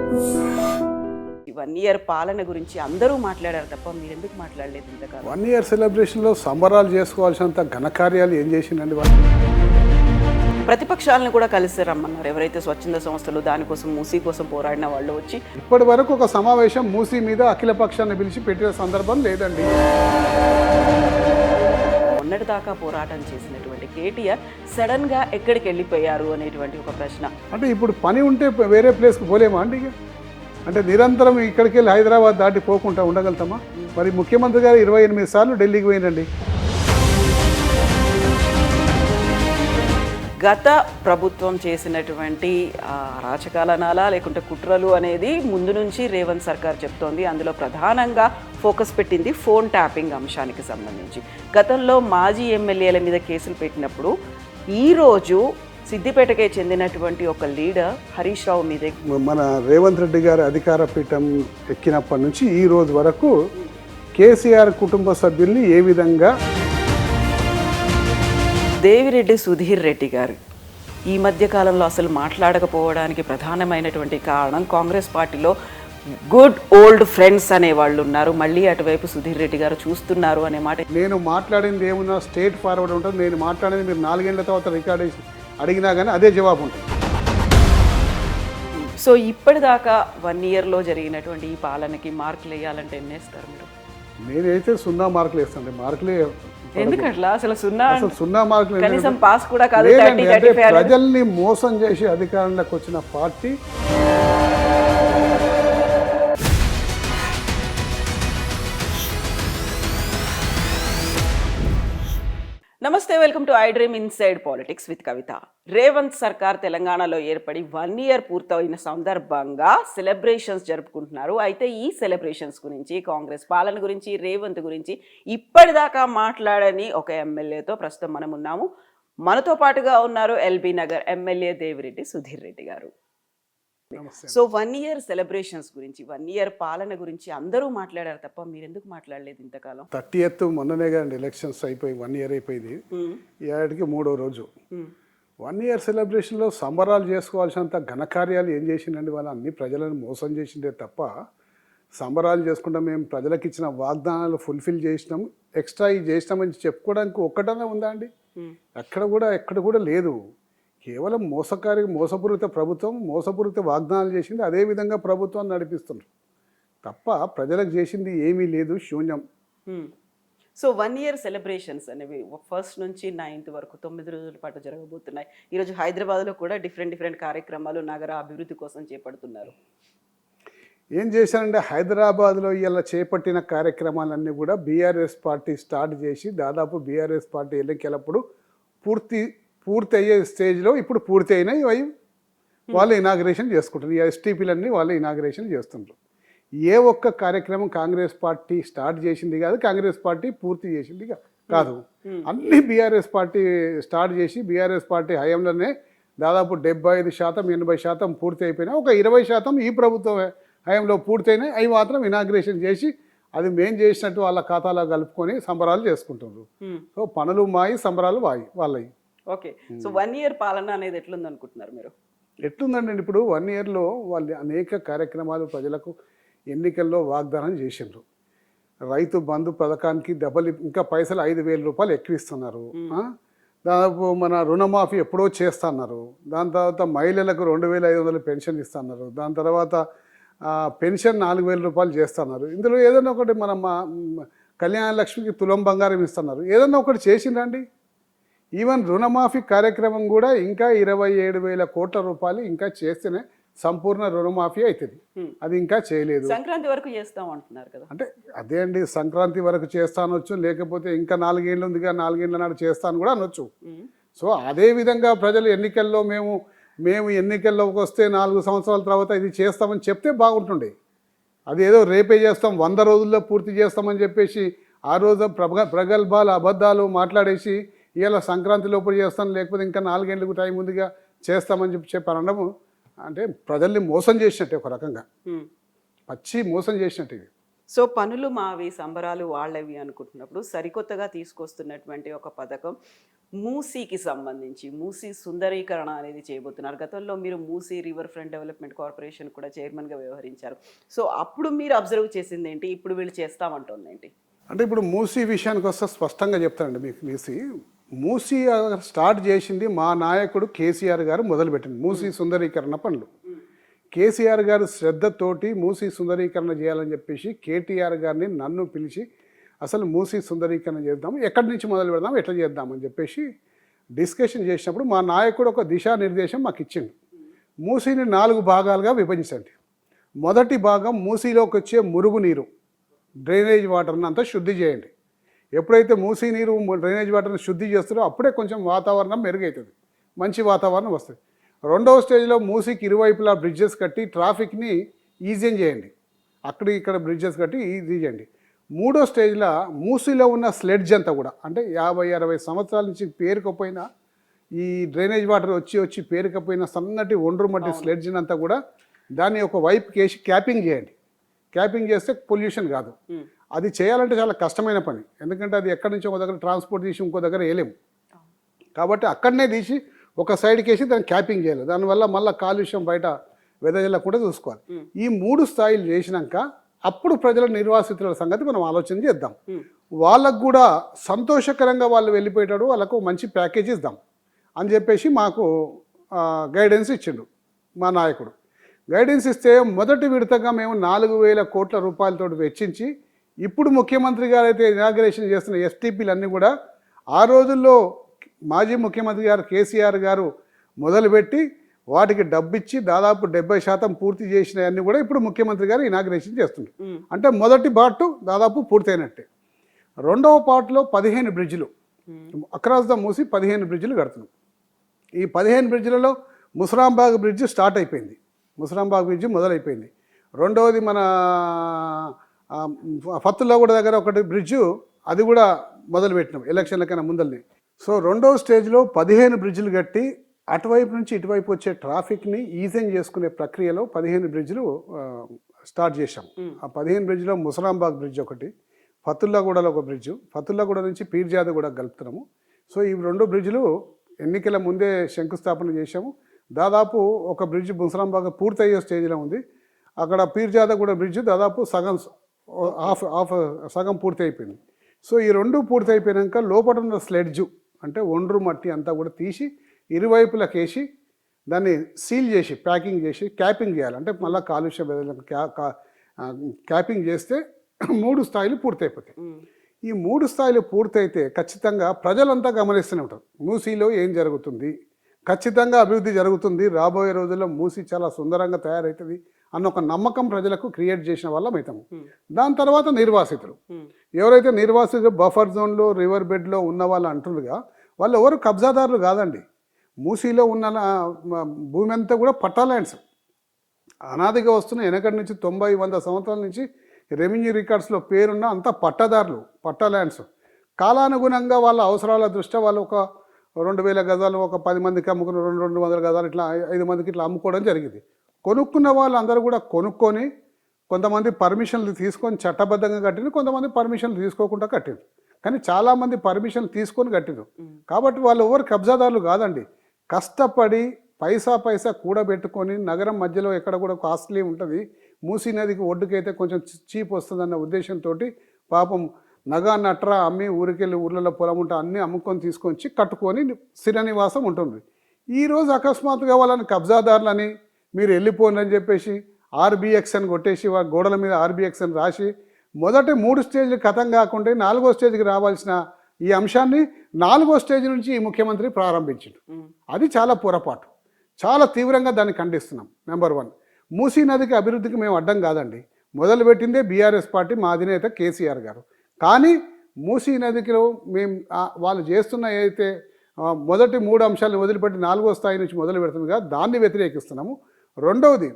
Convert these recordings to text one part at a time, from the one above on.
1 year పాలన గురించి అందరూ మాట్లాడారు తప్ప మీరు ఎందుకు మాట్లాడలేదు ఇంతకాలం? 1 ఇయర్ సెలబ్రేషన్లో సంబరాలు చేసుకోవాల్సినంత ఘనకార్యాలు ఏం చేసిందండి వాళ్ళు? ప్రతిపక్షాలను కూడా కలిసి రమ్మన్నారు. ఎవరైతే స్వచ్ఛంద సంస్థలు దానికోసం మూసీ కోసం పోరాడిన వాళ్ళు వచ్చి ఇప్పటి వరకు ఒక సమావేశం మూసీ మీద అఖిల పక్షాన్ని పిలిచి పెట్టిన సందర్భం లేదండి. మొన్నటిదాకా పోరాటం చేసినటువంటి కేటీఆర్ సడన్ గా ఎక్కడికి వెళ్ళిపోయారు అనేటువంటి ఒక ప్రశ్న. అంటే ఇప్పుడు పని ఉంటే వేరే ప్లేస్కి పోలేమా అండి? ఇక అంటే నిరంతరం ఇక్కడికి వెళ్ళి హైదరాబాద్ దాటి పోకుండా ఉండగలుగుతామా? మరి ముఖ్యమంత్రి గారు 28 సార్లు ఢిల్లీకి పోయినండి. గత ప్రభుత్వం చేసినటువంటి అరాచకాలనాలా లేకుంటే కుట్రలు అనేది ముందు నుంచి రేవంత్ సర్కార్ చెప్తోంది. అందులో ప్రధానంగా ఫోకస్ పెట్టింది ఫోన్ ట్యాపింగ్ అంశానికి సంబంధించి. గతంలో మాజీ ఎమ్మెల్యేల మీద కేసులు పెట్టినప్పుడు ఈరోజు సిద్దిపేటకే చెందినటువంటి ఒక లీడర్ హరీష్ రావు మీద మన రేవంత్ రెడ్డి గారి అధికార పీఠం ఎక్కినప్పటి నుంచి ఈ రోజు వరకు కేసీఆర్ కుటుంబ సభ్యుల్ని ఏ విధంగా దేవిరెడ్డి సుధీర్ రెడ్డి గారు ఈ మధ్య కాలంలో అసలు మాట్లాడకపోవడానికి ప్రధానమైనటువంటి కారణం కాంగ్రెస్ పార్టీలో గుడ్ ఓల్డ్ ఫ్రెండ్స్ అనే వాళ్ళు ఉన్నారు. మళ్ళీ అటువైపు సుధీర్ రెడ్డి గారు చూస్తున్నారు అనే మాట. నేను మాట్లాడింది ఏమున్నా స్ట్రేట్ ఫార్వర్డ్ ఉంటుంది. నేను మాట్లాడింది మీరు 4 ఏళ్ల తర్వాత రికార్డ్ చేసి అడిగినా కానీ అదే జవాబు ఉంటుంది. సో ఇప్పటిదాకా 1 ఇయర్లో జరిగినటువంటి ఈ పాలనకి మార్కులు వేయాలంటే ఎన్ని వేస్తారు మీరు? నేనైతే 0 మార్కులు వేస్తాను. మార్కులే ఎందుకట్లా? అసలు 0 మార్కులు కనీసం పాస్ కూడా కాదు. అంటే ప్రజల్ని మోసం చేసి అధికారంలోకి వచ్చిన పార్టీ. నమస్తే, welcome to I dream inside politics with Kavitha. Revanth సర్కార్ తెలంగాణలో ఏర్పడి 1 ఇయర్ పూర్తయిన సందర్భంగా సెలబ్రేషన్స్ జరుపుకుంటున్నారు. అయితే ఈ సెలబ్రేషన్స్ గురించి, కాంగ్రెస్ పాలన గురించి, రేవంత్ గురించి ఇప్పటిదాకా మాట్లాడని ఒక ఎమ్మెల్యేతో ప్రస్తుతం మనం ఉన్నాము. మనతో పాటుగా ఉన్నారు ఎల్బీ నగర్ ఎమ్మెల్యే దేవిరెడ్డి సుధీర్ రెడ్డి గారు. సో 1 ఇయర్ సెలబ్రేషన్స్ గురించి, 1 ఇయర్ పాలన గురించి అందరూ మాట్లాడారు తప్ప మీరు ఎందుకు మాట్లాడలేదు ఇంతకాలం? 30th మొన్ననే కదండి ఎలక్షన్స్ అయిపోయి 1 ఇయర్ అయిపోయింది. ఏడాదికి 3వ రోజు. 1 ఇయర్ సెలబ్రేషన్లో సంబరాలు చేసుకోవాల్సినంత ఘనకార్యాలు ఏం చేసిందండి వాళ్ళు? అన్ని ప్రజలను మోసం చేసిందే తప్ప సంబరాలు చేసుకుంటాం, మేము ప్రజలకు ఇచ్చిన వాగ్దానాలు ఫుల్ఫిల్ చేసినాం, ఎక్స్ట్రా ఇది చేసినామని చెప్పుకోవడానికి ఒక్కటనే ఉందా అండి? ఎక్కడ కూడా లేదు. కేవలం మోసపూరిత ప్రభుత్వం, మోసపూరిత వాగ్దానాలు చేసింది. అదేవిధంగా ప్రభుత్వాన్ని నడిపిస్తున్నారు తప్ప ప్రజలకు చేసింది ఏమీ లేదు, శూన్యం. సో 1 ఇయర్ సెలబ్రేషన్స్ అనేవి 1st నుంచి 9th వరకు 9 రోజుల పాటు జరగబోతున్నాయి. ఈరోజు హైదరాబాద్లో కూడా డిఫరెంట్ కార్యక్రమాలు నగర అభివృద్ధి కోసం చేపడుతున్నారు. ఏం చేశారంటే హైదరాబాద్లో ఇలా చేపట్టిన కార్యక్రమాలన్నీ కూడా బీఆర్ఎస్ పార్టీ స్టార్ట్ చేసి దాదాపు బీఆర్ఎస్ పార్టీ ఎన్నికలప్పుడు పూర్తి అయ్యే స్టేజ్లో ఇప్పుడు పూర్తి అయినాయి. వాళ్ళు ఇనాగ్రేషన్ చేసుకుంటారు. ఈ ఎస్టీపీలన్నీ వాళ్ళు ఇనాగ్రేషన్ చేస్తుంటారు. ఏ ఒక్క కార్యక్రమం కాంగ్రెస్ పార్టీ స్టార్ట్ చేసింది కాదు, కాంగ్రెస్ పార్టీ పూర్తి చేసింది కాదు. అన్ని బీఆర్ఎస్ పార్టీ స్టార్ట్ చేసి బీఆర్ఎస్ పార్టీ హయాంలోనే దాదాపు 75% 80% పూర్తి అయిపోయినాయి. ఒక 20% ఈ ప్రభుత్వం హయాంలో పూర్తయినాయి. అవి మాత్రం ఇనాగ్రేషన్ చేసి అది మేం చేసినట్టు వాళ్ళ ఖాతాలో కలుపుకొని సంబరాలు చేసుకుంటున్నారు. సో పనులు మాయి, సంబరాలు వాళ్ళవి. ఓకే. సో 1 ఇయర్ పాలన అనేది ఎట్లుంది అనుకుంటున్నారు మీరు? ఎట్లుందండి? ఇప్పుడు 1 ఇయర్లో వాళ్ళు అనేక కార్యక్రమాలు ప్రజలకు ఎన్నికల్లో వాగ్దానం చేసిండ్రు. రైతు బంధు పథకానికి డబల్ ఇంకా పైసలు 5,000 రూపాయలు ఎక్కువ ఇస్తున్నారు. దాదాపు మన రుణమాఫీ ఎప్పుడో చేస్తున్నారు. దాని తర్వాత మహిళలకు 2,500 పెన్షన్ ఇస్తున్నారు. దాని తర్వాత పెన్షన్ 4,000 రూపాయలు చేస్తున్నారు. ఇందులో ఏదైనా ఒకటి మన కళ్యాణ లక్ష్మికి తులం బంగారం ఇస్తున్నారు. ఏదైనా ఒకటి చేసిందండి? ఈవెన్ రుణమాఫీ కార్యక్రమం కూడా ఇంకా 27,000 కోట్ల రూపాయలు ఇంకా చేస్తేనే సంపూర్ణ రుణమాఫీ అవుతుంది. అది ఇంకా చేయలేదు. సంక్రాంతి వరకు చేస్తాం అంటున్నారు కదా. అంటే అదే అండి, సంక్రాంతి వరకు చేస్తానొచ్చు, లేకపోతే ఇంకా 4 ఏళ్ళు ఉందిగా 4 ఏళ్ళ నాడు చేస్తాను కూడా అనొచ్చు. సో అదే విధంగా ప్రజలు ఎన్నికల్లో మేము ఎన్నికల్లోకి వస్తే 4 సంవత్సరాల తర్వాత ఇది చేస్తామని చెప్తే బాగుంటుండే. అది ఏదో రేపే చేస్తాం, 100 రోజుల్లో పూర్తి చేస్తామని చెప్పేసి ఆ రోజు ప్రగల్భాలు అబద్ధాలు మాట్లాడేసి ఇవాళ సంక్రాంతి లోపల చేస్తాను, లేకపోతే ఇంకా 4 ఏళ్ళకు టైం ఉందిగా చేస్తామని చెప్పారనడము అంటే ప్రజల్ని మోసం చేసినట్టే, ఒక రకంగా పచ్చి మోసం చేసినట్టు. సో పనులు మావి, సంబరాలు వాళ్ళవి అనుకుంటున్నప్పుడు సరికొత్తగా తీసుకొస్తున్నటువంటి ఒక పథకం మూసీకి సంబంధించి మూసీ సుందరీకరణ అనేది చేయబోతున్నారు. గతంలో మీరు Musi river front development corporation కూడా చైర్మన్గా వ్యవహరించారు. సో అప్పుడు మీరు అబ్జర్వ్ చేసింది ఏంటి? ఇప్పుడు వీళ్ళు చేస్తామంటుంది ఏంటి? అంటే ఇప్పుడు మూసీ విషయానికి వస్తే స్పష్టంగా చెప్తానండి మీకు. మూసీ స్టార్ట్ చేసింది మా నాయకుడు కేసీఆర్ గారు మొదలుపెట్టింది మూసీ సుందరీకరణ పనులు. కేసీఆర్ గారు శ్రద్ధతోటి మూసీ సుందరీకరణ చేయాలని చెప్పేసి కేటీఆర్ గారిని నన్ను పిలిచి అసలు మూసీ సుందరీకరణ చేద్దాం, ఎక్కడి నుంచి మొదలు పెడదాం, ఎట్లా చేద్దామని చెప్పేసి డిస్కషన్ చేసినప్పుడు మా నాయకుడు ఒక దిశానిర్దేశం మాకు ఇచ్చిండు. మూసీని 4 భాగాలుగా విభజించండి. మొదటి భాగం మూసీలోకి వచ్చే మురుగునీరు డ్రైనేజ్ వాటర్ని అంతా శుద్ధి చేయండి. ఎప్పుడైతే మూసీ నీరు డ్రైనేజ్ వాటర్ని శుద్ధి చేస్తారో అప్పుడే కొంచెం వాతావరణం మెరుగవుతుంది, మంచి వాతావరణం వస్తుంది. రెండవ స్టేజ్లో మూసీకి ఇరువైపులా బ్రిడ్జెస్ కట్టి ట్రాఫిక్ని ఈజీ చేయండి, అక్కడ ఇక్కడ బ్రిడ్జెస్ కట్టి ఈజీ చేయండి. మూడో స్టేజ్లో మూసీలో ఉన్న స్లెడ్జ్ అంతా కూడా అంటే 50-60 సంవత్సరాల నుంచి పేరుకపోయిన ఈ డ్రైనేజ్ వాటర్ వచ్చి పేరుకపోయిన సన్నటి ఒండ్రు మట్టి స్లెడ్జ్ని అంతా కూడా దాన్ని ఒక వైపుకి వేసి క్యాపింగ్ చేయండి. క్యాపింగ్ చేస్తే పొల్యూషన్ కాదు. అది చేయాలంటే చాలా కష్టమైన పని, ఎందుకంటే అది ఎక్కడి నుంచి ఒక దగ్గర ట్రాన్స్పోర్ట్ చేసి ఇంకో దగ్గర వేయలేము. కాబట్టి అక్కడనే తీసి ఒక సైడ్కి వేసి దాన్ని క్యాపింగ్ చేయాలి. దానివల్ల మళ్ళీ కాలుష్యం బయట వెదజల్లకుండా చూసుకోవాలి. ఈ 3 స్థాయిలు చేసినాక అప్పుడు ప్రజల నిర్వాసితుల సంగతి మనం ఆలోచన చేద్దాం. వాళ్ళకు కూడా సంతోషకరంగా వాళ్ళు వెళ్ళిపోయేటాడు, వాళ్ళకు మంచి ప్యాకేజ్ ఇద్దాం అని చెప్పేసి మాకు గైడెన్స్ ఇచ్చిండు మా నాయకుడు. గైడెన్స్ ఇస్తే మొదటి విడతగా మేము 4,000 కోట్ల రూపాయలతో వెచ్చించి ఇప్పుడు ముఖ్యమంత్రి గారు అయితే ఇనాగ్రేషన్ చేస్తున్న ఎస్టీపీలు అన్నీ కూడా ఆ రోజుల్లో మాజీ ముఖ్యమంత్రి గారు కేసీఆర్ గారు మొదలుపెట్టి వాటికి డబ్బిచ్చి దాదాపు 70% పూర్తి చేసినవన్నీ కూడా ఇప్పుడు ముఖ్యమంత్రి గారు ఇనాగ్రేషన్ చేస్తున్నారు. అంటే మొదటి పార్ట్ దాదాపు పూర్తయినట్టే. రెండవ పార్ట్లో 15 బ్రిడ్జిలు అక్రాస్ ద మూసి 15 బ్రిడ్జిలు కడుతున్నాం. ఈ 15 బ్రిడ్జిలలో ముసరాంబాగ్ బ్రిడ్జ్ స్టార్ట్ అయిపోయింది, ముసరాంబాగ్ బ్రిడ్జ్ మొదలైపోయింది. రెండవది మన ఫత్తుల్లాగూడ దగ్గర ఒకటి బ్రిడ్జు, అది కూడా మొదలుపెట్టినాం ఎలక్షన్ల కన్నా ముందల్ని. సో రెండవ స్టేజ్లో 15 బ్రిడ్జిలు కట్టి అటువైపు నుంచి ఇటువైపు వచ్చే ట్రాఫిక్ని ఈజీ చేసుకునే ప్రక్రియలో 15 బ్రిడ్జిలు స్టార్ట్ చేశాం. ఆ 15 బ్రిడ్జ్లో ముసరాంబాగ్ బ్రిడ్జ్ ఒకటి, ఫతుల్లాగూడలో ఒక బ్రిడ్జు, ఫతుల్లాగూడ నుంచి పీర్జాద కూడా కలుపుతున్నాము. సో ఈ 2 బ్రిడ్జిలు ఎన్నికల ముందే శంకుస్థాపన చేశాము. దాదాపు ఒక బ్రిడ్జ్ ముసరాంబాగ్ పూర్తయ్యే స్టేజ్లో ఉంది. అక్కడ పీర్జాద కూడా బ్రిడ్జ్ దాదాపు సగం పూర్తి అయిపోయింది. సో ఈ 2 పూర్తి అయిపోయాక లోపల ఉన్న స్లెడ్జు అంటే ఒండ్రు మట్టి అంతా కూడా తీసి ఇరువైపులకు వేసి దాన్ని సీల్ చేసి ప్యాకింగ్ చేసి క్యాపింగ్ చేయాలి. అంటే మళ్ళీ కాలుష్య క్యాపింగ్ చేస్తే 3 స్థాయిలు పూర్తయిపోతాయి. ఈ 3 స్థాయిలు పూర్తయితే ఖచ్చితంగా ప్రజలంతా గమనిస్తూనే ఉంటారు మూసీలో ఏం జరుగుతుంది, ఖచ్చితంగా అభివృద్ధి జరుగుతుంది, రాబోయే రోజుల్లో మూసీ చాలా సుందరంగా తయారవుతుంది అన్న ఒక నమ్మకం ప్రజలకు క్రియేట్ చేసిన వాళ్ళం అవుతాము. దాని తర్వాత నిర్వాసితులు ఎవరైతే నిర్వాసితులు బఫర్ జోన్లో రివర్ బెడ్లో ఉన్న వాళ్ళు అంటున్నారుగా, వాళ్ళు ఎవరు కబ్జాదారులు కాదండి. మూసీలో ఉన్న భూమి అంతా కూడా పట్టా ల్యాండ్స్ అనాదిగా వస్తున్న వెనకటి నుంచి 90-100 సంవత్సరాల నుంచి రెవెన్యూ రికార్డ్స్లో పేరున్న అంతా పట్టాదారులు, పట్టా ల్యాండ్స్. కాలానుగుణంగా వాళ్ళ అవసరాల దృష్ట్యా వాళ్ళు ఒక 2,000 గజాలు ఒక 10 మందికి అమ్ముకుని 200 గజాలు ఇట్లా 5 మందికి ఇట్లా అమ్ముకోవడం జరిగింది. కొనుక్కున్న వాళ్ళందరూ కూడా కొనుక్కొని కొంతమంది పర్మిషన్లు తీసుకొని చట్టబద్ధంగా కట్టిన, కొంతమంది పర్మిషన్లు తీసుకోకుండా కట్టిరు. కానీ చాలామంది పర్మిషన్లు తీసుకొని కట్టిరు. కాబట్టి వాళ్ళు ఎవరు కబ్జాదారులు కాదండి. కష్టపడి పైసా కూడబెట్టుకొని నగరం మధ్యలో ఎక్కడ కూడా కాస్ట్లీ ఉంటుంది, మూసీ నదికి ఒడ్డుకైతే కొంచెం చీప్ వస్తుందన్న ఉద్దేశంతో పాపం నగా నట్రా అమ్మి ఊరికెళ్ళి ఊర్లలో పొలం ఉంటే అన్నీ అమ్ముకొని తీసుకొచ్చి కట్టుకొని స్థిర నివాసం ఉంటుంది. ఈరోజు అకస్మాత్తుగా వాళ్ళని కబ్జాదారులని మీరు వెళ్ళిపోండి అని చెప్పేసి ఆర్బిఎక్స్ అని కొట్టేసి వాళ్ళ గోడల మీద ఆర్బిఎక్స్ అని రాసి మొదటి 3 స్టేజ్లు కథం కాకుండా 4వ స్టేజ్కి రావాల్సిన ఈ అంశాన్ని 4వ స్టేజ్ నుంచి ఈ ముఖ్యమంత్రి ప్రారంభించాడు. అది చాలా పొరపాటు, చాలా తీవ్రంగా దాన్ని ఖండిస్తున్నాం. నెంబర్ 1, మూసీ నదికి అభివృద్ధికి మేము అడ్డం కాదండి. మొదలుపెట్టిందే బీఆర్ఎస్ పార్టీ, మా అధినేత కేసీఆర్ గారు. కానీ మూసీ నదిలో మేము వాళ్ళు చేస్తున్న ఏదైతే మొదటి 3 అంశాలను వదిలిపెట్టి 4వ స్థాయి నుంచి మొదలు పెడుతుందిగా దాన్ని వ్యతిరేకిస్తున్నాము. రెండవది,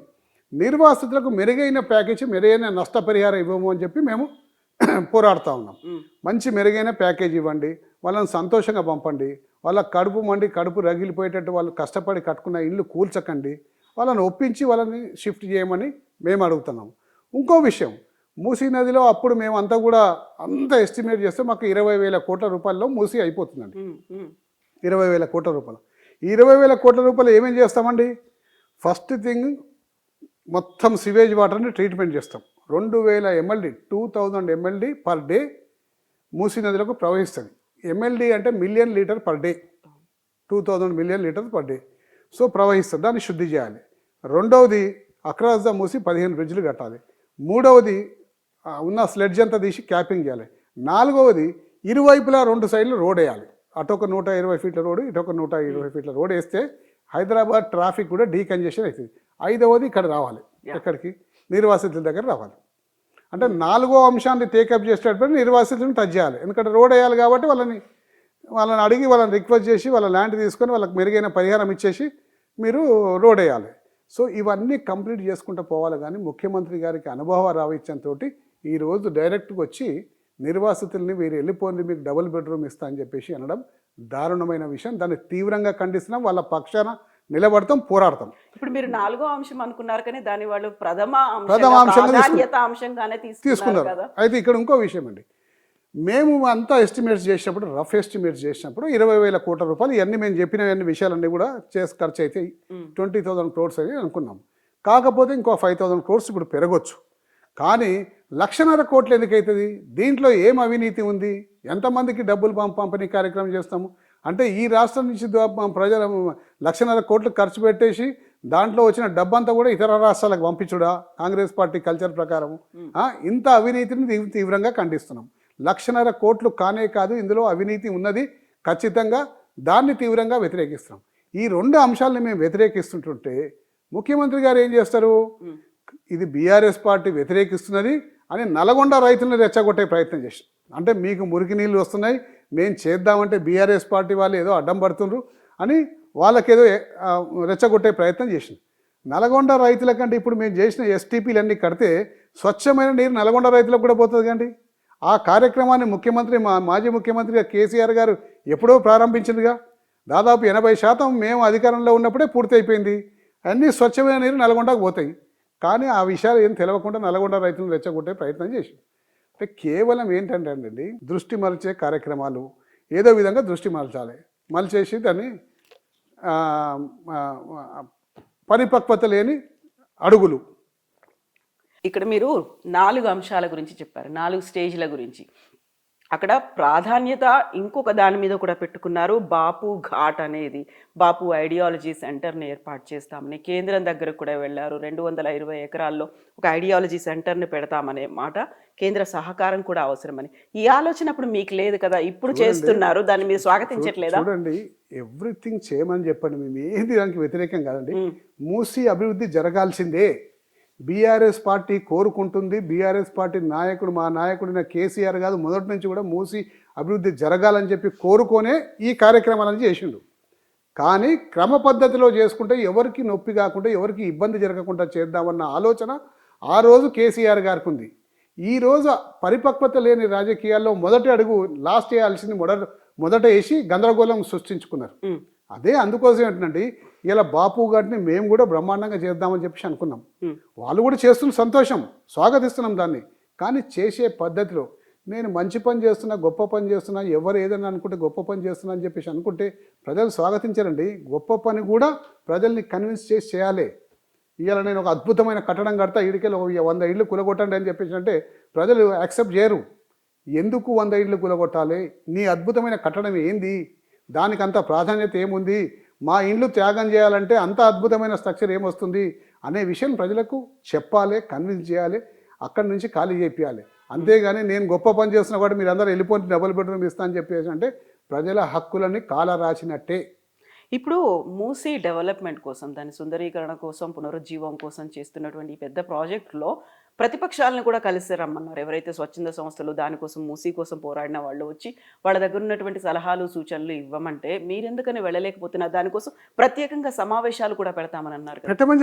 నిర్వాసితులకు మెరుగైన ప్యాకేజీ, మెరుగైన నష్టపరిహారం ఇవ్వము అని చెప్పి మేము పోరాడుతూ ఉన్నాం. మంచి మెరుగైన ప్యాకేజీ ఇవ్వండి, వాళ్ళని సంతోషంగా పంపండి, వాళ్ళ కడుపు మండి కడుపు రగిలిపోయేటట్టు వాళ్ళు కష్టపడి కట్టుకున్న ఇల్లు కూల్చకండి, వాళ్ళని ఒప్పించి వాళ్ళని షిఫ్ట్ చేయమని మేము అడుగుతున్నాము. ఇంకో విషయం, మూసీ నదిలో అప్పుడు మేము అంతా ఎస్టిమేట్ చేస్తే మాకు 20,000 కోట్ల రూపాయల్లో మూసీ అయిపోతుందండి. 20,000 కోట్ల రూపాయలు. ఈ 20,000 కోట్ల రూపాయలు ఏమేం చేస్తామండి? ఫస్ట్ థింగ్ మొత్తం సివేజ్ వాటర్ని ట్రీట్మెంట్ చేస్తాం. 2,000 MLD 2,000 MLD per day Musi నదిలోకి ప్రవహిస్తుంది. MLD అంటే million litre per day, 2,000 million litres per day. So ప్రవహిస్తుంది, దాన్ని శుద్ధి చేయాలి. రెండవది అక్రాస్ ద మూసి 15 బ్రిడ్జ్లు కట్టాలి. మూడవది ఉన్న స్లెడ్జ్ అంతా తీసి క్యాపింగ్ చేయాలి. నాలుగవది ఇరువైపులా 2 సైడ్లు రోడ్ వేయాలి. అటొక 120 ఫీట్ల రోడ్డు, ఇటొక 120 ఫీట్ల రోడ్ వేస్తే హైదరాబాద్ ట్రాఫిక్ కూడా డీకంజెషన్ అవుతుంది. ఐదవది ఇక్కడ రావాలి, ఎక్కడికి? నిర్వాసితుల దగ్గర రావాలి. అంటే 4వ అంశాన్ని టేకప్ చేసేటప్పుడు నిర్వాసితులను టచ్ చేయాలి. ఎందుకంటే రోడ్ వేయాలి కాబట్టి వాళ్ళని అడిగి వాళ్ళని రిక్వెస్ట్ చేసి వాళ్ళ ల్యాండ్ తీసుకొని వాళ్ళకి మెరుగైన పరిహారం ఇచ్చేసి మీరు రోడ్ వేయాలి. సో ఇవన్నీ కంప్లీట్ చేసుకుంటూ పోవాలి. కానీ ముఖ్యమంత్రి గారికి అనుభవ రావిత్యంతో ఈరోజు డైరెక్ట్గా వచ్చి నిర్వాసితుల్ని మీరు వెళ్ళిపోండి, మీకు డబుల్ బెడ్రూమ్ ఇస్తా అని చెప్పేసి అనడం దారుణమైన విషయం. దాన్ని తీవ్రంగా ఖండిస్తున్నాం. వాళ్ళ పక్షాన నిలబడతాం, పోరాడతాం. ఇప్పుడు మీరు 4వ అంశం అనుకున్నారు కానీ దాన్ని వాళ్ళు ప్రథమ అంశంగానే తీసుకున్నారు కదా. అయితే ఇక్కడ ఇంకో విషయం అండి, మేము అంతా ఎస్టిమేట్స్ చేసినప్పుడు, రఫ్ ఎస్టిమేట్స్ చేసినప్పుడు 20,000 కోట్ల రూపాయలు ఇవన్నీ మేము చెప్పినవన్నీ విషయాలన్నీ కూడా చేసి ఖర్చు అయితే 20,000 crores అని అనుకున్నాం. కాకపోతే ఇంకో 5,000 crores ఇప్పుడు పెరగొచ్చు. కానీ 1,50,000 కోట్లు ఎందుకు అవుతుంది? దీంట్లో ఏం అవినీతి ఉంది? ఎంతమందికి డబ్బులు పంపిణీ కార్యక్రమం చేస్తాము? అంటే ఈ రాష్ట్రం నుంచి ప్రజల 1,50,000 కోట్లు ఖర్చు పెట్టేసి దాంట్లో వచ్చిన డబ్బంతా కూడా ఇతర రాష్ట్రాలకు పంపించుడా? కాంగ్రెస్ పార్టీ కల్చర్ ప్రకారం ఇంత అవినీతిని తీవ్రంగా ఖండిస్తున్నాం. 1,50,000 కోట్లు కానే కాదు, ఇందులో అవినీతి ఉన్నది ఖచ్చితంగా. దాన్ని తీవ్రంగా వ్యతిరేకిస్తున్నాం. ఈ 2 అంశాలని మేము వ్యతిరేకిస్తుంటుంటే ముఖ్యమంత్రి గారు ఏం చేస్తారు? ఇది బీఆర్ఎస్ పార్టీ వ్యతిరేకిస్తున్నది అని నల్గొండ రైతులను రెచ్చగొట్టే ప్రయత్నం చేసి, అంటే మీకు మురికి నీళ్ళు వస్తున్నాయి, మేము చేద్దామంటే బీఆర్ఎస్ పార్టీ వాళ్ళు ఏదో అడ్డం పడుతుండ్రు అని వాళ్ళకేదో రెచ్చగొట్టే ప్రయత్నం చేసింది. నల్గొండ రైతుల కంటే ఇప్పుడు మేము చేసిన ఎస్టీపీలు అన్నీ కడితే స్వచ్ఛమైన నీరు నల్గొండ రైతులకు కూడా పోతుంది కండి. ఆ కార్యక్రమాన్ని మాజీ ముఖ్యమంత్రిగా కేసీఆర్ గారు ఎప్పుడో ప్రారంభించిందిగా. దాదాపు 80% మేము అధికారంలో ఉన్నప్పుడే పూర్తి అయిపోయింది. అన్నీ స్వచ్ఛమైన నీరు నల్గొండకు పోతాయి. కానీ ఆ విషయాలు ఏం తెలవకుండా నల్గొండ రైతులను రెచ్చగొట్టే ప్రయత్నం చేసి, అంటే కేవలం ఏంటంటే అండి దృష్టి మరల్చే కార్యక్రమాలు, ఏదో విధంగా దృష్టి మరల్చేసి దాన్ని పరిపక్వత లేని అడుగులు. ఇక్కడ మీరు 4 అంశాల గురించి చెప్పారు, 4 స్టేజ్ల గురించి. అక్కడ ప్రాధాన్యత ఇంకొక దాని మీద కూడా పెట్టుకున్నారు. బాపు ఘాట్ అనేది, బాపు ఐడియాలజీ సెంటర్ని ఏర్పాటు చేస్తామని కేంద్రం దగ్గరకు కూడా వెళ్ళారు. 220 ఎకరాల్లో ఒక ఐడియాలజీ సెంటర్ని పెడతామనే మాట, కేంద్ర సహకారం కూడా అవసరమని. ఈ ఆలోచన అప్పుడు మీకు లేదు కదా, ఇప్పుడు చేస్తున్నారు, దాన్ని మీరు స్వాగతించట్లేదా? చూడండి, ఎవ్రీథింగ్ చేయమని చెప్పండి, మేము ఏంది దానికి వ్యతిరేకం కాదండి. మూసీ అభివృద్ధి జరగాల్సిందే, బీఆర్ఎస్ పార్టీ కోరుకుంటుంది. బీఆర్ఎస్ పార్టీ నాయకుడు, మా నాయకుడిన కేసీఆర్ కాదు, మొదటి నుంచి కూడా మూసి అభివృద్ధి జరగాలని చెప్పి కోరుకొనే ఈ కార్యక్రమాలను చేసిండు. కానీ క్రమ పద్ధతిలో చేసుకుంటే ఎవరికి నొప్పి కాకుండా, ఎవరికి ఇబ్బంది జరగకుండా చేద్దామన్న ఆలోచన ఆ రోజు కేసీఆర్ గారికి ఉంది. ఈరోజు పరిపక్వత లేని రాజకీయాల్లో మొదటి అడుగు లాస్ట్ వేయాల్సింది మొదట వేసి గందరగోళం సృష్టించుకున్నారు. అదే అందుకోసం ఏంటంటే ఇలా బాపు గారిని మేము కూడా బ్రహ్మాండంగా చేద్దామని చెప్పేసి అనుకున్నాం. వాళ్ళు కూడా చేస్తున్న సంతోషం, స్వాగతిస్తున్నాం దాన్ని. కానీ చేసే పద్ధతిలో, నేను మంచి పని చేస్తున్నా, గొప్ప పని చేస్తున్నా, ఎవరు ఏదైనా అనుకుంటే గొప్ప పని చేస్తున్నా అని చెప్పేసి అనుకుంటే ప్రజలు స్వాగతించారండి. గొప్ప పని కూడా ప్రజల్ని కన్విన్స్ చేసి చేయాలి. ఇవాళ నేను ఒక అద్భుతమైన కట్టడం కడతా, ఇడికెళ్ళి 100 ఇళ్ళు కూలగొట్టండి అని చెప్పేసి అంటే ప్రజలు యాక్సెప్ట్ చేయరు. ఎందుకు 100 ఇళ్ళు కూలగొట్టాలి? నీ అద్భుతమైన కట్టడం ఏంది? దానికి అంత ప్రాధాన్యత ఏముంది? మా ఇండ్లు త్యాగం చేయాలంటే అంత అద్భుతమైన స్ట్రక్చర్ ఏమొస్తుంది అనే విషయం ప్రజలకు చెప్పాలి, కన్విన్స్ చేయాలి, అక్కడి నుంచి ఖాళీ చేయాలి. అంతేగాని నేను గొప్ప పని చేస్తున్నా కూడా మీరు అందరూ వెళ్ళిపోతే డబుల్ బెడ్రూమ్ ఇస్తా అని చెప్పేసి అంటే ప్రజల హక్కులని కాల రాసినట్టే. ఇప్పుడు మూసీ డెవలప్మెంట్ కోసం, దాని సుందరీకరణ కోసం, పునరుజ్జీవం కోసం చేస్తున్నటువంటి పెద్ద ప్రాజెక్టులో ప్రతిపక్షాలను కూడా కలిసి రమ్మన్నారు. ఎవరైతే స్వచ్ఛంద సంస్థలు దానికోసం, మూసీ కోసం పోరాడిన వాళ్ళు వచ్చి వాళ్ళ దగ్గర ఉన్నటువంటి సలహాలు సూచనలు ఇవ్వమంటే మీరెందుకని వెళ్ళలేకపోతున్నారు? దానికోసం ప్రత్యేకంగా సమావేశాలు కూడా పెడతామని అన్నారు. పెట్టమని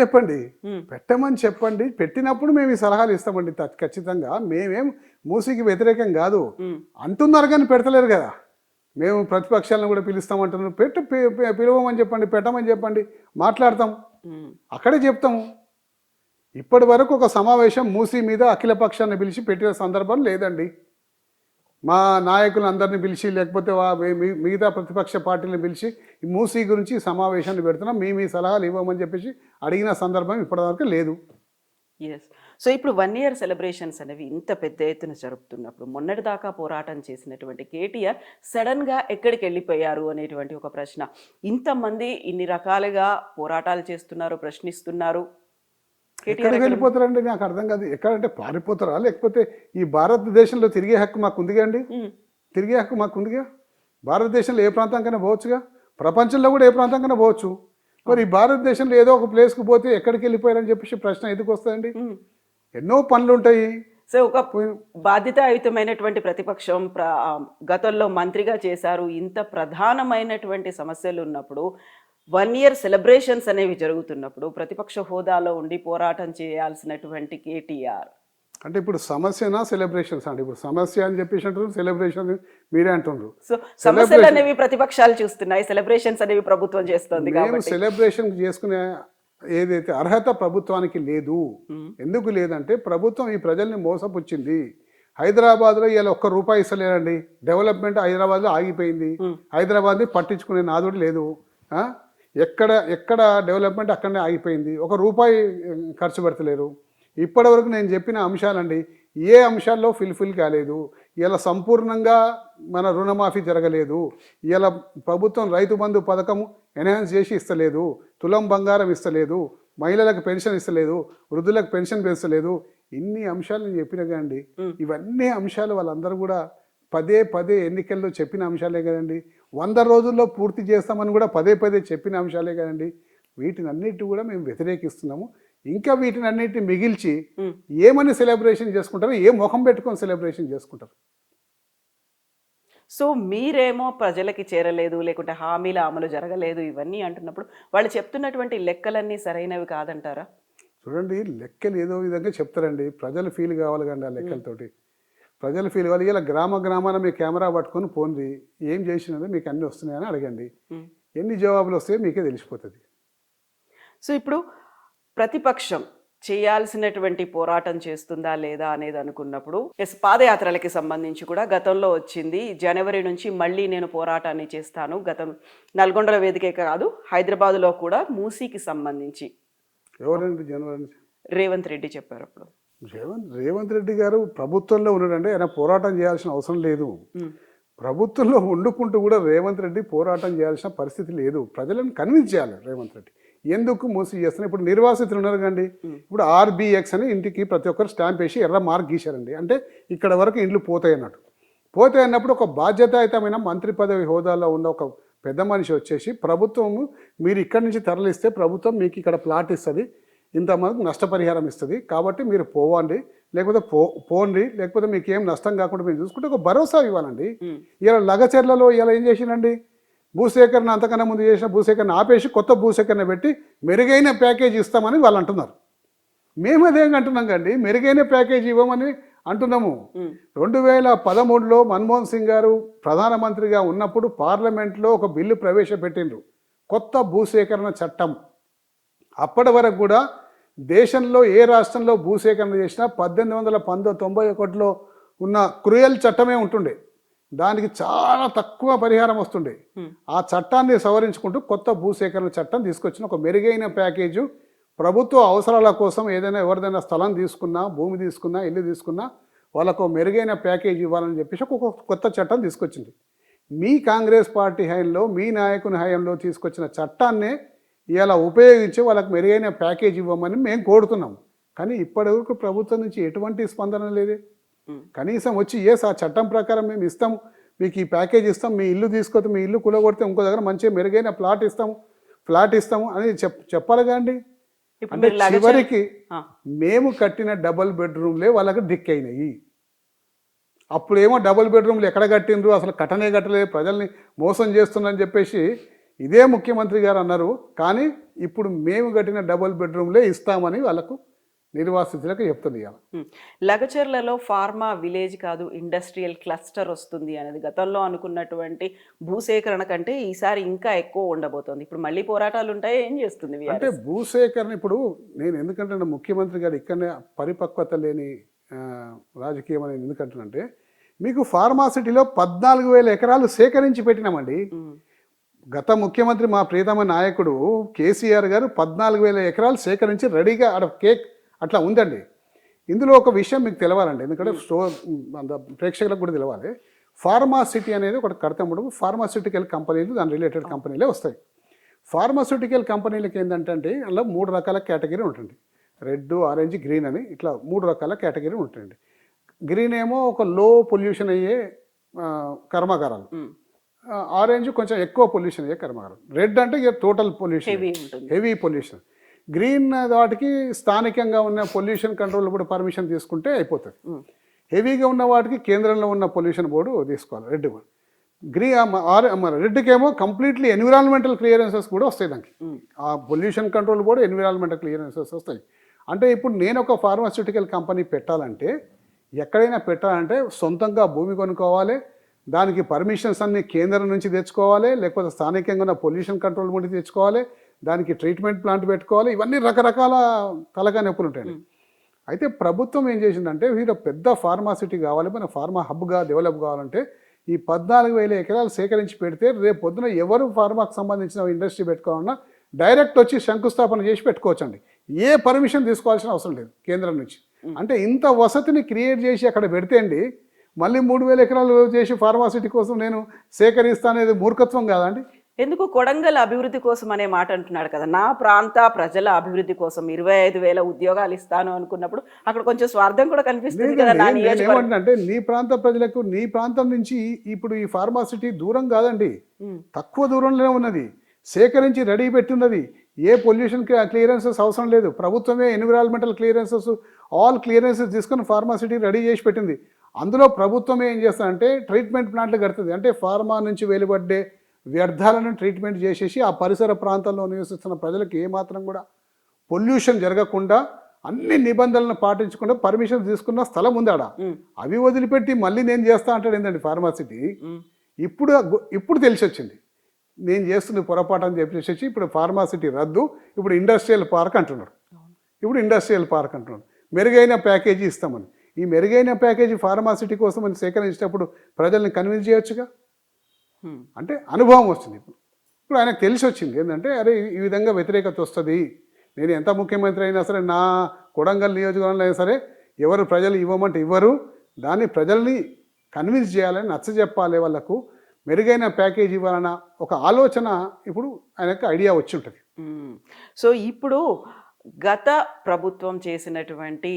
చెప్పండి. పెట్టినప్పుడు మేము ఈ సలహాలు ఇస్తామండి ఖచ్చితంగా. మేమేం మూసీకి వ్యతిరేకం కాదు అంటున్నారు, కానీ పెడతలేరు కదా. మేము ప్రతిపక్షాలను కూడా పిలుస్తామంటున్నాం. పిలవమని చెప్పండి, పెట్టమని చెప్పండి, మాట్లాడతాం, అక్కడే చెప్తాము. ఇప్పటి వరకు ఒక సమావేశం మూసీ మీద అఖిల పక్షాన్ని పిలిచి పెట్టిన సందర్భం లేదండి. మా నాయకులు అందరిని పిలిచి లేకపోతే మిగతా ప్రతిపక్ష పార్టీలను పిలిచి ఈ మూసీ గురించి సమావేశాన్ని పెడుతున్నాం, మీ సలహాలు ఇవ్వమని చెప్పేసి అడిగిన సందర్భం ఇప్పటివరకు లేదు. ఎస్. సో ఇప్పుడు 1 ఇయర్ సెలబ్రేషన్స్ అనేవి ఇంత పెద్ద ఎత్తున జరుపుతున్నప్పుడు మొన్నటిదాకా పోరాటం చేసినటువంటి కేటీఆర్ సడన్గా ఎక్కడికి వెళ్ళిపోయారు అనేటువంటి ఒక ప్రశ్న. ఇంతమంది ఇన్ని రకాలుగా పోరాటాలు చేస్తున్నారు, ప్రశ్నిస్తున్నారు. ఎక్కడికి వెళ్ళిపోతారండి నాకు అర్థం కాదు. ఎక్కడంటే పారిపోతారా, లేకపోతే ఈ భారతదేశంలో తిరిగే హక్కు మాకు ఉందిగా అండి? తిరిగే హక్కు మాకు ఉందిగా. భారతదేశంలో ఏ ప్రాంతానికైనా పోవచ్చుగా, ప్రపంచంలో కూడా ఏ ప్రాంతానికైనా పోవచ్చు. మరి ఈ భారతదేశంలో ఏదో ఒక ప్లేస్కి పోతే ఎక్కడికి వెళ్ళిపోయారని చెప్పేసి ప్రశ్న ఎందుకు వస్తుందండి? ఎన్నో పనులు ఉంటాయి. సో ఒక బాధ్యతాయుతమైనటువంటి ప్రతిపక్షం గతంలో మంత్రిగా చేశారు. ఇంత ప్రధానమైనటువంటి సమస్యలు ఉన్నప్పుడు 1 ఇయర్ సెలబ్రేషన్స్ అనేవి జరుగుతున్నప్పుడు ప్రతిపక్ష హోదాలో ఉండి పోరాటం చేయాల్సినటువంటి కేటీఆర్ అంటే ఇప్పుడు సమస్యనా సెలబ్రేషన్స్ అండి? ఇప్పుడు సమస్య అని చెప్పేసి అంటారు, సెలబ్రేషన్ మీరే అంటున్నారు. సో సమస్యలు అనేవి ప్రతిపక్షాలు చూస్తున్నాయి, సెలబ్రేషన్స్ అనేవి ప్రభుత్వం చేస్తుంది. మేము సెలబ్రేషన్ చేసుకునే ఏదైతే అర్హత ప్రభుత్వానికి లేదు. ఎందుకు లేదంటే ప్రభుత్వం ఈ ప్రజల్ని మోసపుచ్చింది. హైదరాబాద్లో ఇలా ఒక్క రూపాయి ఇస్తలేరండి. డెవలప్మెంట్ హైదరాబాద్లో ఆగిపోయింది. హైదరాబాద్ని పట్టించుకునే నాదుడు లేదు. ఎక్కడ డెవలప్మెంట్ అక్కడనే ఆగిపోయింది. ఒక రూపాయి ఖర్చు పెడతలేరు. ఇప్పటివరకు నేను చెప్పిన అంశాలండి ఏ అంశాల్లో ఫుల్ఫిల్ కాలేదు. ఇలా సంపూర్ణంగా మన రుణమాఫీ జరగలేదు. ఇలా ప్రభుత్వం రైతు బంధు పథకం ఎన్హాన్స్ చేసి ఇస్తలేదు, తులం బంగారం ఇస్తలేదు, మహిళలకు పెన్షన్ ఇస్తలేదు, వృద్ధులకు పెన్షన్ పెంచలేదు. ఇన్ని అంశాలు నేను చెప్పినగా అండి. ఇవన్నీ అంశాలు వాళ్ళందరూ కూడా పదే ఎన్నికల్లో చెప్పిన అంశాలే కదండి. 100 రోజుల్లో పూర్తి చేస్తామని కూడా పదే చెప్పిన అంశాలే కదండి. వీటిని అన్నిటి కూడా మేము వ్యతిరేకిస్తున్నాము. ఇంకా వీటిని అన్నిటిని మిగిల్చి ఏమని సెలబ్రేషన్ చేసుకుంటారు, ఏ ముఖం పెట్టుకొని సెలబ్రేషన్ చేసుకుంటారు? సో మీరేమో ప్రజలకి చేరలేదు, లేకుంటే హామీల అమలు జరగలేదు ఇవన్నీ అంటున్నప్పుడు వాళ్ళు చెప్తున్నటువంటి లెక్కలన్నీ సరైనవి కాదంటారా? చూడండి, లెక్కలు ఏదో విధంగా చెప్తారండి. ప్రజలు ఫీల్ కావాలి కండి ఆ లెక్కలతోటి. ప్రజలు ఫీల్ కావాలి. ఇలా గ్రామాన మీ కెమెరా పట్టుకొని పోండి, ఏం చేసినదో మీకు అన్నీ వస్తున్నాయని అడగండి. ఎన్ని జవాబులు వస్తాయో మీకే తెలిసిపోతుంది. సో ఇప్పుడు ప్రతిపక్షం చేయాల్సినటువంటి పోరాటం చేస్తుందా లేదా అనేది అనుకున్నప్పుడు పాదయాత్రలకి సంబంధించి కూడా గతంలో వచ్చింది. జనవరి నుంచి మళ్ళీ నేను పోరాటాన్ని చేస్తాను. గతం నల్గొండల వేదికే కాదు, హైదరాబాద్లో కూడా మూసీకి సంబంధించి ఎవరండి జనవరి నుంచి? రేవంత్ రెడ్డి చెప్పారు. అప్పుడు రేవంత్ రెడ్డి గారు ప్రభుత్వంలో ఉన్నాడంటే ఆయన పోరాటం చేయాల్సిన అవసరం లేదు. ప్రభుత్వంలో వండుకుంటూ కూడా రేవంత్ రెడ్డి పోరాటం చేయాల్సిన పరిస్థితి లేదు. ప్రజలను కన్విన్స్ చేయాలి రేవంత్ రెడ్డి. ఎందుకు మూసి చేస్తున్నారు? ఇప్పుడు నిర్వాసితులు ఉన్నారు కండి. ఇప్పుడు RBX అని ఇంటికి ప్రతి ఒక్కరు స్టాంప్ వేసి ఎర్ర మార్క్ గీశారండి. అంటే ఇక్కడ వరకు ఇండ్లు పోతాయి అన్నట్టు. పోతాయి అన్నప్పుడు ఒక బాధ్యతాయుతమైన మంత్రి పదవి హోదాలో ఉన్న ఒక పెద్ద మనిషి వచ్చేసి ప్రభుత్వము మీరు ఇక్కడి నుంచి తరలిస్తే ప్రభుత్వం మీకు ఇక్కడ ప్లాట్ ఇస్తుంది, ఇంతమందికి నష్టపరిహారం ఇస్తుంది, కాబట్టి మీరు పోవండి, లేకపోతే పోండి, లేకపోతే మీకు ఏం నష్టం కాకుండా మేము చూసుకుంటే ఒక భరోసా ఇవ్వాలండి. ఇలా లగచర్లలో ఇలా ఏం చేసిందండి, భూసేకరణ అంతకన్నా ముందు చేసిన భూసేకరణ ఆపేసి కొత్త భూసేకరణ పెట్టి మెరుగైన ప్యాకేజ్ ఇస్తామని వాళ్ళు అంటున్నారు. మేము అదేం అంటున్నాం కండి, మెరుగైన ప్యాకేజ్ ఇవ్వమని అంటున్నాము. 2013లో మన్మోహన్ సింగ్ గారు ప్రధానమంత్రిగా ఉన్నప్పుడు పార్లమెంట్లో ఒక బిల్లు ప్రవేశపెట్టిండ్రు, కొత్త భూసేకరణ చట్టం. అప్పటి వరకు కూడా దేశంలో ఏ రాష్ట్రంలో భూసేకరణ చేసినా 1891లో ఉన్న క్రూయల్ చట్టమే ఉంటుండే. దానికి చాలా తక్కువ పరిహారం వస్తుండే. ఆ చట్టాన్ని సవరించుకుంటూ కొత్త భూసేకరణ చట్టం తీసుకొచ్చిన ఒక మెరుగైన ప్యాకేజు ప్రభుత్వ అవసరాల కోసం ఏదైనా ఎవరిదైనా స్థలం తీసుకున్నా, భూమి తీసుకున్నా, ఇల్లు తీసుకున్నా వాళ్ళకు మెరుగైన ప్యాకేజ్ ఇవ్వాలని చెప్పేసి ఒక కొత్త చట్టం తీసుకొచ్చింది. మీ కాంగ్రెస్ పార్టీ హయాంలో, మీ నాయకుని హయాంలో తీసుకొచ్చిన చట్టాన్నే ఇలా ఉపయోగించి వాళ్ళకి మెరుగైన ప్యాకేజ్ ఇవ్వమని మేము కోరుతున్నాం. కానీ ఇప్పటివరకు ప్రభుత్వం నుంచి ఎటువంటి స్పందన లేదే. కనీసం వచ్చి ఆ చట్టం ప్రకారం మేము ఇస్తాము, మీకు ఈ ప్యాకేజ్ ఇస్తాం, మీ ఇల్లు తీసుకొస్తే మీ ఇల్లు కూలగొడితే ఇంకో దగ్గర మంచిగా మెరుగైన ఫ్లాట్ ఇస్తాము అని చెప్పాలి కాండి. అంటే చివరికి మేము కట్టిన డబుల్ బెడ్రూమ్లే వాళ్ళకి దిక్కు అయినాయి. అప్పుడేమో డబుల్ బెడ్రూమ్లు ఎక్కడ కట్టిండ్రు, అసలు కట్టలేదు, ప్రజల్ని మోసం చేస్తున్నారని చెప్పేసి ఇదే ముఖ్యమంత్రి గారు అన్నారు. కానీ ఇప్పుడు మేము కట్టిన డబుల్ బెడ్రూమ్లే ఇస్తామని వాళ్ళకు నిర్వాసితులకు చెప్తుంది. లగచర్లలో ఫార్మా విలేజ్ కాదు ఇండస్ట్రియల్ క్లస్టర్ వస్తుంది అనేది గతంలో అనుకున్నటువంటి భూసేకరణ కంటే ఈసారి ఇంకా ఎక్కువ ఉండబోతోంది. ఇప్పుడు మళ్ళీ పోరాటాలు ఉంటాయి, ఏం చేస్తుంది అంటే భూసేకరణ? ఇప్పుడు నేను ఎందుకంటే ముఖ్యమంత్రి గారు ఇక్కడనే పరిపక్వత లేని రాజకీయం అనేది ఎందుకంటానంటే, మీకు ఫార్మాసిటీలో 14,000 ఎకరాలు సేకరించి పెట్టినామండి. ఉమ్, గత ముఖ్యమంత్రి మా ప్రియతమ నాయకుడు కేసీఆర్ గారు 14,000 ఎకరాలు సేకరించి రెడీగా ఆడ కేక్ అట్లా ఉందండి. ఇందులో ఒక విషయం మీకు తెలవాలండి, ఎందుకంటే ప్రేక్షకులకు కూడా తెలవాలి. ఫార్మాసిటీ అనేది ఒకటి కడతాము. ఫార్మాస్యూటికల్ కంపెనీలు దాని రిలేటెడ్ కంపెనీలే వస్తాయి. ఫార్మాస్యూటికల్ కంపెనీలకి ఏంటంటే అందులో 3 రకాల కేటగిరీ ఉంటుంది. రెడ్, ఆరెంజ్, గ్రీన్ అని ఇట్లా 3 రకాల కేటగిరీ ఉంటుంది. గ్రీన్ ఏమో ఒక లో పొల్యూషన్ అయ్యే కర్మాగారాలు, ఉమ్. ఆరెంజ్ కొంచెం ఎక్కువ పొల్యూషన్ అయ్యే కర్మాగారాలు, రెడ్ అంటే ఇక టోటల్ పొల్యూషన్, హెవీ ఉంటుంది. Heavy pollution. గ్రీన్ వాటికి స్థానికంగా ఉన్న పొల్యూషన్ కంట్రోల్ కూడా పర్మిషన్ తీసుకుంటే అయిపోతుంది. ఉమ్, హెవీగా ఉన్న వాటికి కేంద్రంలో ఉన్న పొల్యూషన్ బోర్డు తీసుకోవాలి. రెడ్ కూడా రెడ్కి ఏమో కంప్లీట్లీ ఎన్విరాన్మెంటల్ క్లియరెన్సెస్ కూడా వస్తాయి దానికి. ఉమ్, ఆ pollution control board environmental clearances వస్తాయి. అంటే ఇప్పుడు నేను ఒక ఫార్మాస్యూటికల్ కంపెనీ పెట్టాలంటే, ఎక్కడైనా పెట్టాలంటే సొంతంగా భూమి కొనుక్కోవాలి, దానికి పర్మిషన్స్ అన్ని కేంద్రం నుంచి తెచ్చుకోవాలి, లేకపోతే స్థానికంగా ఉన్న పొల్యూషన్ కంట్రోల్ బోర్డు తెచ్చుకోవాలి, దానికి ట్రీట్మెంట్ ప్లాంట్ పెట్టుకోవాలి. ఇవన్నీ రకరకాల తలకా నొప్పులు ఉంటాయండి. అయితే ప్రభుత్వం ఏం చేసిందంటే, వీరు పెద్ద ఫార్మాసిటీ కావాలి, మన ఫార్మా హబ్గా డెవలప్ కావాలంటే ఈ 14,000 ఎకరాలు సేకరించి పెడితే రేపు పొద్దున ఎవరు ఫార్మాకు సంబంధించిన ఇండస్ట్రీ పెట్టుకోవాలన్నా డైరెక్ట్ వచ్చి శంకుస్థాపన చేసి పెట్టుకోవచ్చండి. ఏ పర్మిషన్ తీసుకోవాల్సిన అవసరం లేదు కేంద్రం నుంచి. అంటే ఇంత వసతిని క్రియేట్ చేసి అక్కడ పెడితే అండి, మళ్ళీ 3,000 ఎకరాలు చేసి ఫార్మాసిటీ కోసం నేను సేకరిస్తానేది మూర్ఖత్వం కాదండి. ఎందుకు కొడంగల్ అభివృద్ధి కోసం అనే మాట అంటున్నాడు కదా, నా ప్రాంత ప్రజల అభివృద్ధి కోసం 25,000 ఉద్యోగాలు ఇస్తాను అనుకున్నప్పుడు అక్కడ కొంచెం స్వార్థం కూడా కనిపిస్తుంది కదా. నా నియోజకవర్గం ఏమంటే నీ ప్రాంత ప్రజలకు నీ ప్రాంతం నుంచి ఇప్పుడు ఈ ఫార్మాసిటీ దూరం కాదండి, తక్కువ దూరంలోనే ఉన్నది, సేకరించి రెడీ పెట్టున్నది. ఏ పొల్యూషన్ క్లియరెన్సెస్ అవసరం లేదు. ప్రభుత్వమే ఎన్విరాన్మెంటల్ క్లియరెన్సెస్ ఆల్ క్లియరెన్సెస్ తీసుకొని ఫార్మాసిటీ రెడీ చేసి పెట్టింది. అందులో ప్రభుత్వమే ఏం చేస్తుందంటే ట్రీట్మెంట్ ప్లాంట్లు కడుతుంది. అంటే ఫార్మా నుంచి వెలువడ్డే వ్యర్థాలను ట్రీట్మెంట్ చేసేసి ఆ పరిసర ప్రాంతాల్లో నివసిస్తున్న ప్రజలకు ఏమాత్రం కూడా పొల్యూషన్ జరగకుండా అన్ని నిబంధనలను పాటించకుండా పర్మిషన్ తీసుకున్న స్థలం ఉంది ఆడ. అవి వదిలిపెట్టి మళ్ళీ నేను చేస్తా అంటాడు ఏంటండి ఫార్మాసిటీ. ఇప్పుడు తెలిసి వచ్చింది నేను చేస్తుంది పొరపాటు అని చెప్పేసి ఇప్పుడు ఫార్మాసిటీ రద్దు, ఇప్పుడు ఇండస్ట్రియల్ పార్క్ అంటున్నారు. మెరుగైన ప్యాకేజీ ఇస్తామని. ఈ మెరుగైన ప్యాకేజీ ఫార్మాసిటీ కోసం అని సేకరించేటప్పుడు ప్రజల్ని కన్విన్స్ చేయొచ్చుగా. అంటే అనుభవం వస్తుంది. ఇప్పుడు ఆయనకు తెలిసి వచ్చింది ఏంటంటే, అరే ఈ విధంగా వ్యతిరేకత వస్తుంది, నేను ఎంత ముఖ్యమంత్రి అయినా సరే నా కొడంగల్ నియోజకవర్గంలో అయినా సరే ఎవరు ప్రజలు ఇవ్వమంటే ఇవ్వరు, దాన్ని ప్రజల్ని కన్విన్స్ చేయాలని నచ్చజెప్పాలి, వాళ్ళకు మెరుగైన ప్యాకేజీ ఇవ్వాలన్న ఒక ఆలోచన ఇప్పుడు ఆయనకు ఐడియా వచ్చి ఉంటుంది. సో ఇప్పుడు గత ప్రభుత్వం చేసినటువంటి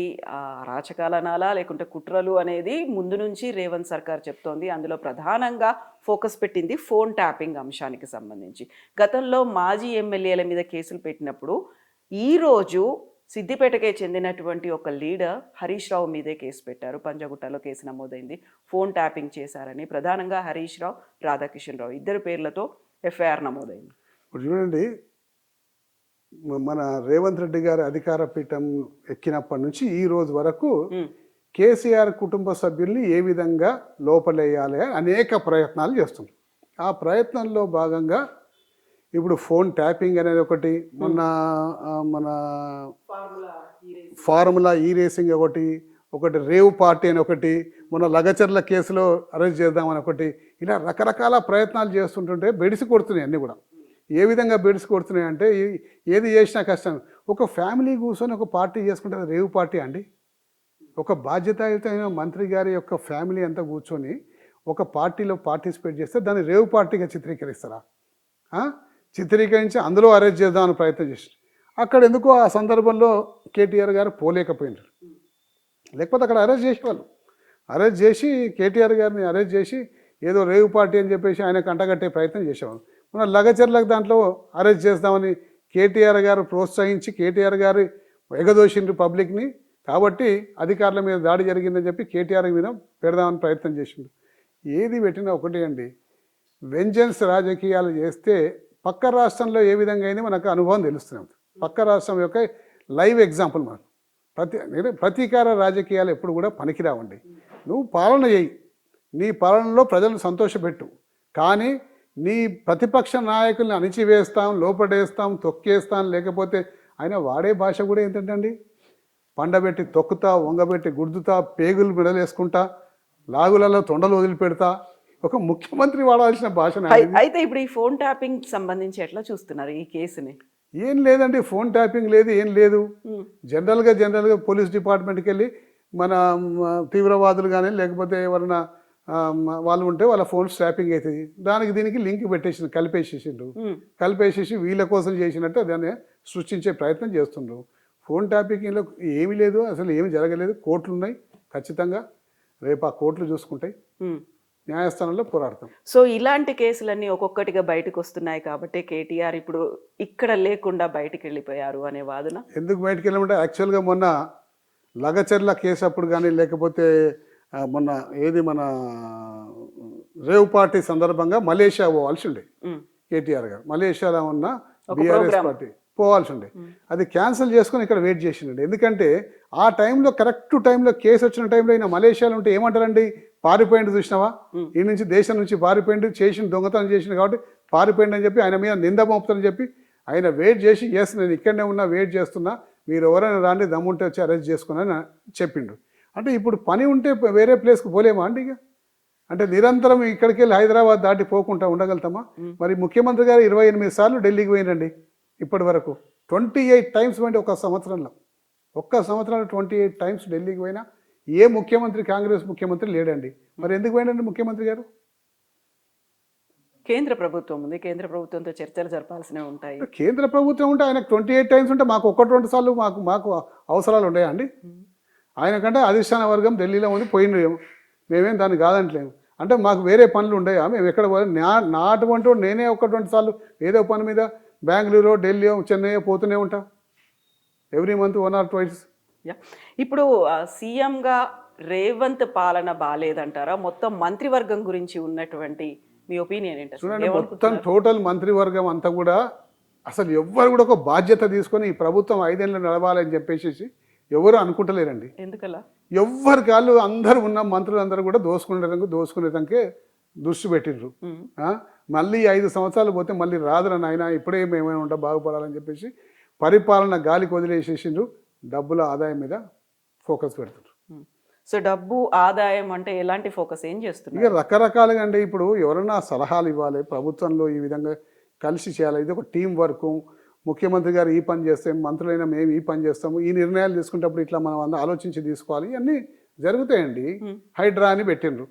రాజకాలనాలా లేకుంటే కుట్రలు అనేది ముందు నుంచి రేవంత్ సర్కార్ చెప్తోంది. అందులో ప్రధానంగా ఫోకస్ పెట్టింది ఫోన్ ట్యాపింగ్ అంశానికి సంబంధించి. గతంలో మాజీ ఎమ్మెల్యేల మీద కేసులు పెట్టినప్పుడు ఈరోజు సిద్దిపేటకే చెందినటువంటి ఒక లీడర్ హరీష్ రావు మీదే కేసు పెట్టారు. పంజగుట్టలో కేసు నమోదైంది. ఫోన్ ట్యాపింగ్ చేశారని ప్రధానంగా హరీష్ రావు, రాధాకిషన్ రావు ఇద్దరు పేర్లతో ఎఫ్ఐఆర్ నమోదైంది. ఇప్పుడు చూడండి, మన రేవంత్ రెడ్డి గారి అధికార పీఠం ఎక్కినప్పటి నుంచి ఈ రోజు వరకు కేసీఆర్ కుటుంబ సభ్యుల్ని ఏ విధంగా లోపలేయాలి అనేక ప్రయత్నాలు చేస్తుంది. ఆ ప్రయత్నంలో భాగంగా ఇప్పుడు ఫోన్ ట్యాపింగ్ అనేది ఒకటి, మన ఫార్ములా ఈ రేసింగ్ ఒకటి రేవ్ పార్టీ అని ఒకటి, మొన్న లగచర్ల కేసులో అరెస్ట్ చేద్దామని ఒకటి, ఇలా రకరకాల ప్రయత్నాలు చేస్తుంటుంటే బెడిసి కొడుతున్నాయి. అన్నీ కూడా ఏ విధంగా బెడిసి కొడుతున్నాయి అంటే, ఏది చేసినా కష్టం. ఒక ఫ్యామిలీ కూర్చొని ఒక పార్టీ చేసుకుంటే అది రేవ్ పార్టీ అండి. ఒక బాధ్యతాయుతమైన మంత్రి గారి యొక్క ఫ్యామిలీ అంతా కూర్చొని ఒక పార్టీలో పార్టిసిపేట్ చేస్తే దాన్ని రేవ్ పార్టీగా చిత్రీకరిస్తారా? చిత్రీకరించి అందులో అరెస్ట్ చేద్దామని ప్రయత్నం చేసి అక్కడ ఎందుకో ఆ సందర్భంలో కేటీఆర్ గారు పోలేకపోయినారు. లేకపోతే అక్కడ అరెస్ట్ చేసేవాళ్ళు. అరెస్ట్ చేసి కేటీఆర్ గారిని అరెస్ట్ చేసి ఏదో రేవ్ పార్టీ అని చెప్పేసి ఆయన కంటగట్టే ప్రయత్నం చేసేవాళ్ళు. మన లగచర్లకు దాంట్లో అరెస్ట్ చేద్దామని కేటీఆర్ గారు ప్రోత్సహించి కేటీఆర్ గారు ఎగదోసిండ్రు పబ్లిక్ని. కాబట్టి అధికారుల మీద దాడి జరిగిందని చెప్పి కేటీఆర్ మీద పెడదామని ప్రయత్నం చేసిండు. ఏది పెట్టినా ఒకటే అండి, వెంజన్స్ రాజకీయాలు చేస్తే పక్క రాష్ట్రంలో ఏ విధంగా అయింది మనకు అనుభవం తెలుస్తున్నాం. పక్క రాష్ట్రం యొక్క లైవ్ ఎగ్జాంపుల్ మనకు. ప్రతీకార రాజకీయాలు ఎప్పుడు కూడా పనికిరావండి. నువ్వు పాలన చేయి, నీ పాలనలో ప్రజలను సంతోషపెట్టు, కానీ నీ ప్రతిపక్ష నాయకుల్ని అణిచివేస్తాం, లోపడేస్తాం, తొక్కేస్తాం, లేకపోతే ఆయన వాడే భాష కూడా ఏంటంటే అండి, పండబెట్టి తొక్కుతా, వంగబెట్టి గుర్దుతా, పేగులు మెడలేసుకుంటా, లాగులలో తొండలు వదిలిపెడతా, ఒక ముఖ్యమంత్రి వాడాల్సిన భాష అయితే ఇప్పుడు ఈ ఫోన్ ట్యాపింగ్ సంబంధించి ఎట్లా చూస్తున్నారు ఈ కేసుని? ఏం లేదండి, ఫోన్ ట్యాపింగ్ లేదు, ఏం లేదు. ఉమ్, జనరల్గా పోలీస్ డిపార్ట్మెంట్కి వెళ్ళి మన తీవ్రవాదులు కానీ లేకపోతే ఎవరైనా వాళ్ళు ఉంటే వాళ్ళ ఫోన్స్ ట్యాపింగ్ అవుతుంది. దానికి దీనికి లింక్ కలిపేసేసిండ్రు. కలిపేసేసి వీళ్ళ కోసం చేసినట్టు దాన్ని సృష్టించే ప్రయత్నం చేస్తుండ్రు. ఫోన్ ట్యాపింగ్లో ఏమీ లేదు, అసలు ఏమి జరగలేదు. కోర్టులు ఉన్నాయి ఖచ్చితంగా, రేపు ఆ కోర్టులు చూసుకుంటాయి, ఉమ్. న్యాయస్థానంలో పోరాడతాం. సో ఇలాంటి కేసులన్నీ ఒక్కొక్కటిగా బయటకు వస్తున్నాయి కాబట్టి కేటీఆర్ ఇప్పుడు ఇక్కడ లేకుండా బయటికి వెళ్ళిపోయారు అనే వాదన. ఎందుకు బయటికి వెళ్ళమంటే యాక్చువల్గా మొన్న లగచర్ల కేసు అప్పుడు కానీ లేకపోతే మొన్న ఏది మన రేవ్ పార్టీ సందర్భంగా మలేషియా పోవాల్సి ఉండే కేటీఆర్ గారు. మలేషియాలో ఉన్న బీఆర్ఎస్ పార్టీ పోవాల్సి ఉండే, అది క్యాన్సిల్ చేసుకొని ఇక్కడ వెయిట్ చేసిండండి. ఎందుకంటే ఆ టైంలో కరెక్ట్ టైంలో కేసు వచ్చిన టైంలో ఈయన మలేషియాలో ఉంటే ఏమంటారండి, పారిపోయింది చూసినావా, ఈ నుంచి దేశం నుంచి పారిపోయింది, చేసిన దొంగతనం చేసింది కాబట్టి పారిపోయింది అని చెప్పి ఆయన మీద నింద మోపుతారని చెప్పి ఆయన వెయిట్ చేసి, ఎస్ నేను ఇక్కడనే ఉన్నా, వెయిట్ చేస్తున్నా, మీరు ఎవరైనా రాండి, దమ్ముంటే వచ్చి అరెస్ట్ చేసుకుని చెప్పిండు. అంటే ఇప్పుడు పని ఉంటే వేరే ప్లేస్కి పోలేమా అండి? ఇక అంటే నిరంతరం ఇక్కడికి వెళ్ళి హైదరాబాద్ దాటి పోకుండా ఉండగలుగుతామా? మరి ముఖ్యమంత్రి గారు 28 సార్లు ఢిల్లీకి పోయినండి ఇప్పటి వరకు. 28 టైమ్స్ పోయింది ఒక్క సంవత్సరంలో. 28 టైమ్స్ ఢిల్లీకి పోయినా ఏ ముఖ్యమంత్రి, కాంగ్రెస్ ముఖ్యమంత్రి లేడండి. మరి ఎందుకు పోయినండి ముఖ్యమంత్రి గారు? కేంద్ర ప్రభుత్వం ఉంది, కేంద్ర ప్రభుత్వంతో చర్చలు జరపాల్సినవి ఉంటాయి. కేంద్ర ప్రభుత్వం ఉంటే ఆయనకు 28 టైమ్స్ ఉంటే మాకు 1-2 సార్లు మాకు అవసరాలు ఉన్నాయా అండి? ఆయనకంటే అధిష్టాన వర్గం ఢిల్లీలో ఉంది, పోయిన మేమేం దాన్ని కాదంటలేము. అంటే మాకు వేరే పనులు ఉండయా? మేము ఎక్కడ నా అటువంటి నేనే 1-2 సార్లు ఏదో పని మీద బెంగళూరు, ఢిల్లీ, చెన్నై పోతూనే ఉంటాం ఎవ్రీ మంత్ 1 or 2. ఇప్పుడు సీఎంగా రేవంత్ పాలన బాలేదంటారా? మొత్తం మంత్రివర్గం గురించి ఉన్నటువంటి మీ ఒపీనియన్ ఏంటి? చూడండి, మొత్తం టోటల్ మంత్రివర్గం అంతా కూడా అసలు ఎవ్వరు కూడా ఒక బాధ్యత తీసుకొని ఈ ప్రభుత్వం 5 ఏళ్ళు నడవాలని చెప్పేసి ఎవరు అనుకుంటలేరండి. ఎందుకలా? ఎవ్వరి కాళ్ళు అందరూ ఉన్న మంత్రులందరూ కూడా దోసుకునేదానికే దృష్టి పెట్టిండ్రు. మళ్ళీ 5 సంవత్సరాలు పోతే మళ్ళీ రాదురా నాయన, ఇప్పుడే మేమైనా ఉంటా బాగుపడాలని చెప్పేసి పరిపాలన గాలికి వదిలేసేసిండ్రు. డబ్బుల ఆదాయం మీద ఫోకస్ పెడుతుండ్రు. సో డబ్బు ఆదాయం అంటే ఎలాంటి ఫోకస్ ఏం చేస్తున్నారు? ఇక రకరకాలుగా అండి. ఇప్పుడు ఎవరైనా సలహాలు ఇవ్వాలి, ప్రభుత్వంలో ఈ విధంగా కలిసి చేయాలి, ఇది ఒక టీం వర్క్. ముఖ్యమంత్రి గారు ఈ పని చేస్తే, మంత్రులైనా మేము ఈ పని చేస్తాము, ఈ నిర్ణయాలు తీసుకునేటప్పుడు ఇట్లా మనం అందరూ ఆలోచించి తీసుకోవాలి, ఇవన్నీ జరుగుతాయండి. హైడ్రా అని పెట్టిండ్రు,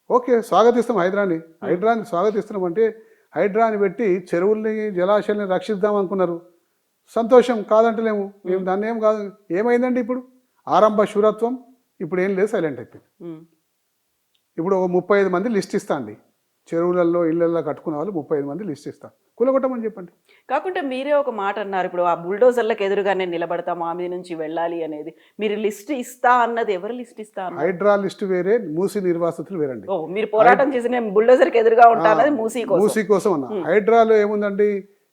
ఓకే స్వాగతిస్తాం. హైడ్రాని స్వాగతిస్తున్నాం అంటే హైడ్రాని పెట్టి చెరువుల్ని, జలాశయాల్ని రక్షిద్దాం అనుకున్నారు. సంతోషం, కాదంటలేము మేము, దాన్ని ఏం కాదు. ఏమైందండి ఇప్పుడు? ఆరంభ శూరత్వం ఇప్పుడు ఏం లేదు, సైలెంట్ అయిపోయింది. ఇప్పుడు ఒక 35 మంది లిస్ట్ ఇస్తా అండి, చెరువులలో ఇళ్లలో కట్టుకున్న వాళ్ళు 35 మంది లిస్ట్ ఇస్తా, కూలగొట్టమని చెప్పండి. కాకుంటే మీరే ఒక మాట అన్నారు, ఇప్పుడు ఆ బుల్డోజర్లకు ఎదురుగానే నిలబడతాం, ఆ మీద నుంచి వెళ్ళాలి అనేది. మీరు లిస్ట్ ఇస్తా అన్నది ఎవరు లిస్ట్ ఇస్తా అన్నారు? హైడ్రా లిస్ట్ వేరే, మూసీ నిర్వాసితులు వేరండి. ఓ, మీరు పోరాటం చేసి నేను బుల్డోజర్కి ఎదురుగా ఉంటా అన్నది మూసీ కోసం అన్న. హైడ్రాలో ఏముందండి,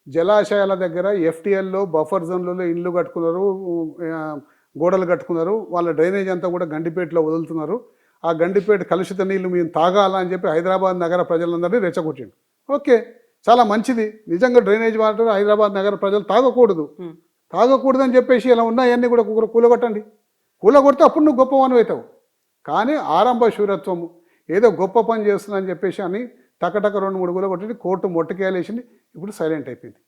జలాశయాల దగ్గర ఎఫ్టీఎల్లో బఫర్ జోన్లలో ఇళ్ళు కట్టుకున్నారు, గోడలు కట్టుకున్నారు, వాళ్ళ డ్రైనేజ్ అంతా కూడా గండిపేటలో వదులుతున్నారు. ఆ గండిపేట కలుషిత నీళ్లు మేము తాగాలా అని చెప్పి హైదరాబాద్ నగర ప్రజలందరినీ రెచ్చగొట్టిండు. ఓకే, చాలా మంచిది. నిజంగా డ్రైనేజ్ వాటర్ హైదరాబాద్ నగర ప్రజలు తాగకూడదు అని చెప్పేసి ఇలా ఉన్నాయన్నీ కూడా కూలగొట్టండి. కూలగొడితే అప్పుడు నువ్వు గొప్పవాను అవుతావు. కానీ ఆరంభ శూరత్వము, ఏదో గొప్ప పని చేస్తున్నా అని చెప్పేసి అని టకటక 2-3 కూలగొట్టి కోర్టు మొట్టకేయాలేసింది. ఇప్పుడు సైలెంట్ అయిపోయింది.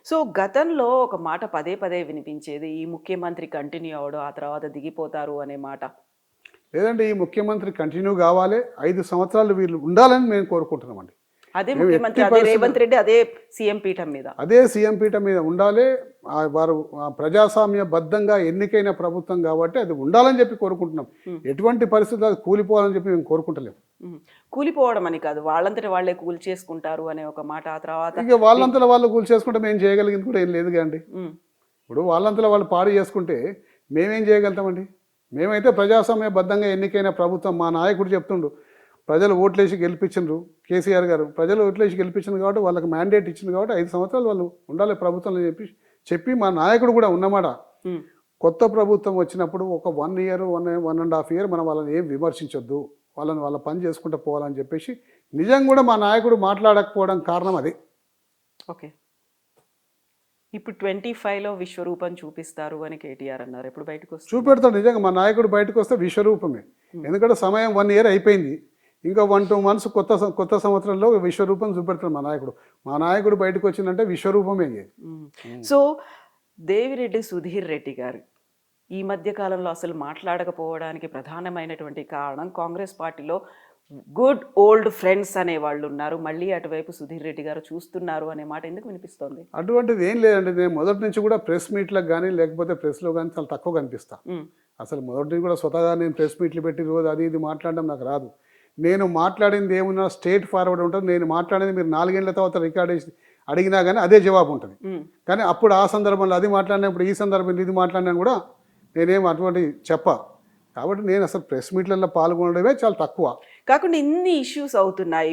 సో గతంలో ఒక మాట పదే పదే వినిపించేది, ఈ ముఖ్యమంత్రి కంటిన్యూ అవడం, ఆ తర్వాత దిగిపోతారు అనే మాట. లేదండి, ఈ ముఖ్యమంత్రి కంటిన్యూ కావాలి, 5 సంవత్సరాలు వీళ్ళు ఉండాలని మేము కోరుకుంటున్నామండి. అదే ముఖ్యమంత్రి, అదే రేవంత్ రెడ్డి, అదే సీఎం పీఠం మీద ఉండాలి. వారు ప్రజాస్వామ్యబద్ధంగా ఎన్నికైన ప్రభుత్వం కాబట్టి అది ఉండాలని చెప్పి కోరుకుంటున్నాం. ఎటువంటి పరిస్థితులు అది కూలిపోవాలని చెప్పి మేము కోరుకుంటలేము. కూలిపోవడం అని కాదు, వాళ్ళంతటి వాళ్ళే కూలి చేసుకుంటారు అనే ఒక మాట. ఆ తర్వాత ఇక వాళ్ళంతలో వాళ్ళు కూలి చేసుకుంటే మేము చేయగలిగింది కూడా ఏం లేదు కండి. ఇప్పుడు వాళ్ళంతలో వాళ్ళు పాడు చేసుకుంటే మేమేం చేయగలుగుతామండి? మేమైతే ప్రజాస్వామ్యబద్ధంగా ఎన్నికైన ప్రభుత్వం. మా నాయకుడు చెప్తుండు, ప్రజలు ఓట్లేసి గెలిపించిండ్రు, కేసీఆర్ గారు ప్రజలు ఓట్లేసి గెలిపించింది కాబట్టి వాళ్ళకి మ్యాండేట్ ఇచ్చింది కాబట్టి 5 సంవత్సరాలు వాళ్ళు ఉండాలి ప్రభుత్వంలో చెప్పి మా నాయకుడు కూడా ఉన్నమాట. కొత్త ప్రభుత్వం వచ్చినప్పుడు ఒక 1 year 1.5 year మనం వాళ్ళని ఏం విమర్శించొద్దు, వాళ్ళ పని చేసుకుంటూ పోవాలని చెప్పేసి నిజంగా కూడా మా నాయకుడు మాట్లాడకపోవడం కారణం అది. ఓకే, ఇప్పుడు 25లో విశ్వరూపం చూపిస్తారు అని కేటీఆర్ అన్నారు. ఎప్పుడు బయటకు వస్తారు? చూపెడతాడు. నిజంగా మా నాయకుడు బయటకు వస్తే విశ్వరూపమే. ఎందుకంటే సమయం 1 year అయిపోయింది. ఇంకా 1-2 months కొత్త సంవత్సరంలో విశ్వరూపం చూపెడతాడు మా నాయకుడు బయటకు వచ్చిందంటే విశ్వరూపమే. సో దేవిరెడ్డి సుధీర్ రెడ్డి గారు ఈ మధ్య కాలంలో అసలు మాట్లాడకపోవడానికి ప్రధానమైనటువంటి కారణం కాంగ్రెస్ పార్టీలో గుడ్ ఓల్డ్ ఫ్రెండ్స్ అనే వాళ్ళు ఉన్నారు, మళ్ళీ అటువైపు సుధీర్ రెడ్డి గారు చూస్తున్నారు అనే మాట ఎందుకు వినిపిస్తోంది? అటువంటిది ఏం లేదండి. నేను మొదటి నుంచి కూడా ప్రెస్ మీట్లకు కానీ లేకపోతే ప్రెస్లో కానీ చాలా తక్కువ కనిపిస్తా. అసలు మొదటి నుంచి కూడా స్వతహాగా నేను ప్రెస్ మీట్లు పెట్టి రోజు అది ఇది మాట్లాడడం నాకు రాదు. నేను మాట్లాడింది ఏమున్నా స్ట్రేట్ ఫార్వర్డ్ ఉంటుంది. నేను మాట్లాడేది మీరు 4 ఏళ్ల తర్వాత రికార్డ్ చేసి అడిగినా కానీ అదే జవాబు ఉంటుంది. కానీ అప్పుడు ఆ సందర్భంలో అది మాట్లాడినప్పుడు ఈ సందర్భంలో ఇది మాట్లాడినా కూడా నేనేం అటువంటి కాబట్టి నేను అసలు ప్రెస్ మీట్లలో పాల్గొనడమే చాలా తక్కువ. కాకుండా ఇన్ని ఇష్యూస్ అవుతున్నాయి,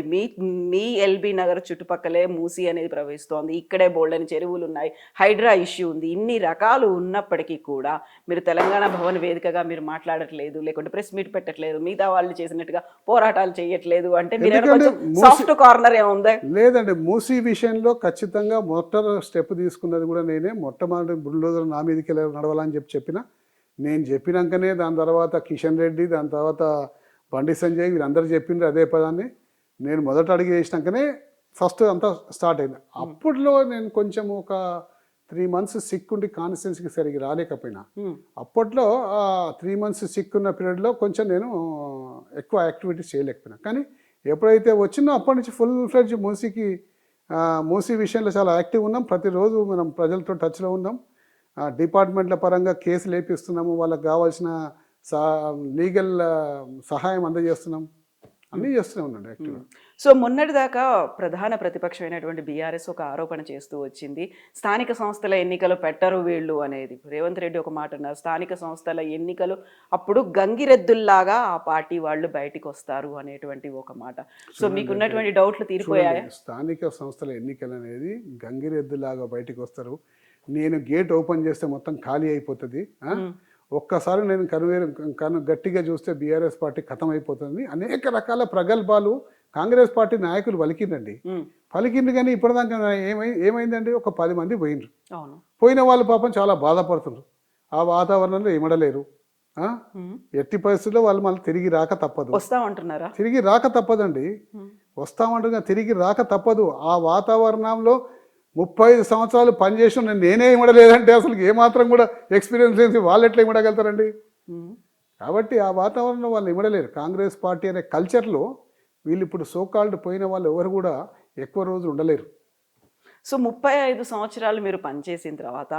మీ ఎల్బీ నగర్ చుట్టుపక్కలే మూసీ అనేది ప్రవహిస్తోంది, ఇక్కడే బోల్డని చెరువులు ఉన్నాయి, హైడ్రా ఇష్యూ ఉంది, ఇన్ని రకాలు ఉన్నప్పటికీ కూడా మీరు తెలంగాణ భవన్ వేదికగా మీరు మాట్లాడట్లేదు, లేకుంటే ప్రెస్ మీట్ పెట్టట్లేదు, మిగతా వాళ్ళు చేసినట్టుగా పోరాటాలు చేయట్లేదు అంటే మీరు సాఫ్ట్ కార్నర్ ఏముందా? లేదండి, మూసీ విషయంలో ఖచ్చితంగా మొట్టమొదటి స్టెప్ తీసుకున్నది కూడా నేనే. మొట్టమొదటి బుల్డోజర్ నా మీదకి నడవాలని చెప్పిన నేను చెప్పినాకనే దాని తర్వాత కిషన్ రెడ్డి, దాని తర్వాత బండి సంజయ్ వీళ్ళందరూ చెప్పిండ్రు అదే పదాన్ని. నేను మొదట అడిగి చేసినాకనే ఫస్ట్ అంతా స్టార్ట్ అయింది. అప్పట్లో నేను కొంచెం ఒక 3 months సిక్ ఉండి కాన్స్టిట్యున్సీకి సరిగ్గా రాలేకపోయినా. అప్పట్లో 3 months సిక్ ఉన్న పీరియడ్లో కొంచెం నేను ఎక్కువ యాక్టివిటీస్ చేయలేకపోయినా. కానీ ఎప్పుడైతే వచ్చిందో అప్పటి నుంచి ఫుల్ ఫ్లెడ్జ్ మూసీ విషయంలో చాలా యాక్టివ్ ఉన్నాం. ప్రతిరోజు మనం ప్రజలతో టచ్లో ఉన్నాం. డిపార్ట్మెంట్ల పరంగా కేసులు వేపిస్తున్నాము, వాళ్ళకి కావాల్సిన లీగల్ సహాయం అందజేస్తున్నాం, అన్నీ చేస్తూనే ఉన్నాడు యాక్టివ్గా. సో మొన్నటిదాకా ప్రధాన ప్రతిపక్షమైనటువంటి బీఆర్ఎస్ ఒక ఆరోపణ చేస్తూ వచ్చింది, స్థానిక సంస్థల ఎన్నికలు పెట్టరు వీళ్ళు అనేది. రేవంత్ రెడ్డి ఒక మాట అన్నారు, స్థానిక సంస్థల ఎన్నికలు అప్పుడు గంగిరెద్దుల్లాగా ఆ పార్టీ వాళ్ళు బయటికి వస్తారు అనేటువంటి ఒక మాట. సో మీకున్నటువంటి డౌట్లు తీరిపోయాయా? స్థానిక సంస్థల ఎన్నికలు అనేది గంగిరెద్దులాగా బయటికి వస్తారు. నేను గేట్ ఓపెన్ చేస్తే మొత్తం ఖాళీ అయిపోతుంది. ఒక్కసారి నేను గట్టిగా చూస్తే బీఆర్ఎస్ పార్టీ ఖతం అయిపోతుంది. అనేక రకాల ప్రగల్భాలు కాంగ్రెస్ పార్టీ నాయకులు పలికిండ్రు కానీ ఇప్పటిదాకా ఏమైందండి? ఒక 10 మంది పోయినరు. పోయిన వాళ్ళు పాపం చాలా బాధపడుతున్నారు. ఆ వాతావరణంలో ఇమడలేరు. ఎట్టి పరిస్థితుల్లో వాళ్ళు మళ్ళీ తిరిగి రాక తప్పదు. వస్తామంటున్నారా? తిరిగి రాక తప్పదండి. వస్తామంటున్నా, తిరిగి రాక తప్పదు. ఆ వాతావరణంలో 35 సంవత్సరాలు పనిచేసిన నేనే ఇమడలేదంటే అసలు ఏమాత్రం కూడా ఎక్స్పీరియన్స్ చేసి వాళ్ళు ఎట్లా ఇమడగలుగుతారండి? కాబట్టి ఆ వాతావరణంలో వాళ్ళు ఇమడలేరు. కాంగ్రెస్ పార్టీ అనే కల్చర్లో వీళ్ళు ఇప్పుడు సోకాల్డ్ పోయిన వాళ్ళు ఎవరు కూడా ఎక్కువ రోజులు ఉండలేరు. సో 35 సంవత్సరాలు మీరు పనిచేసిన తర్వాత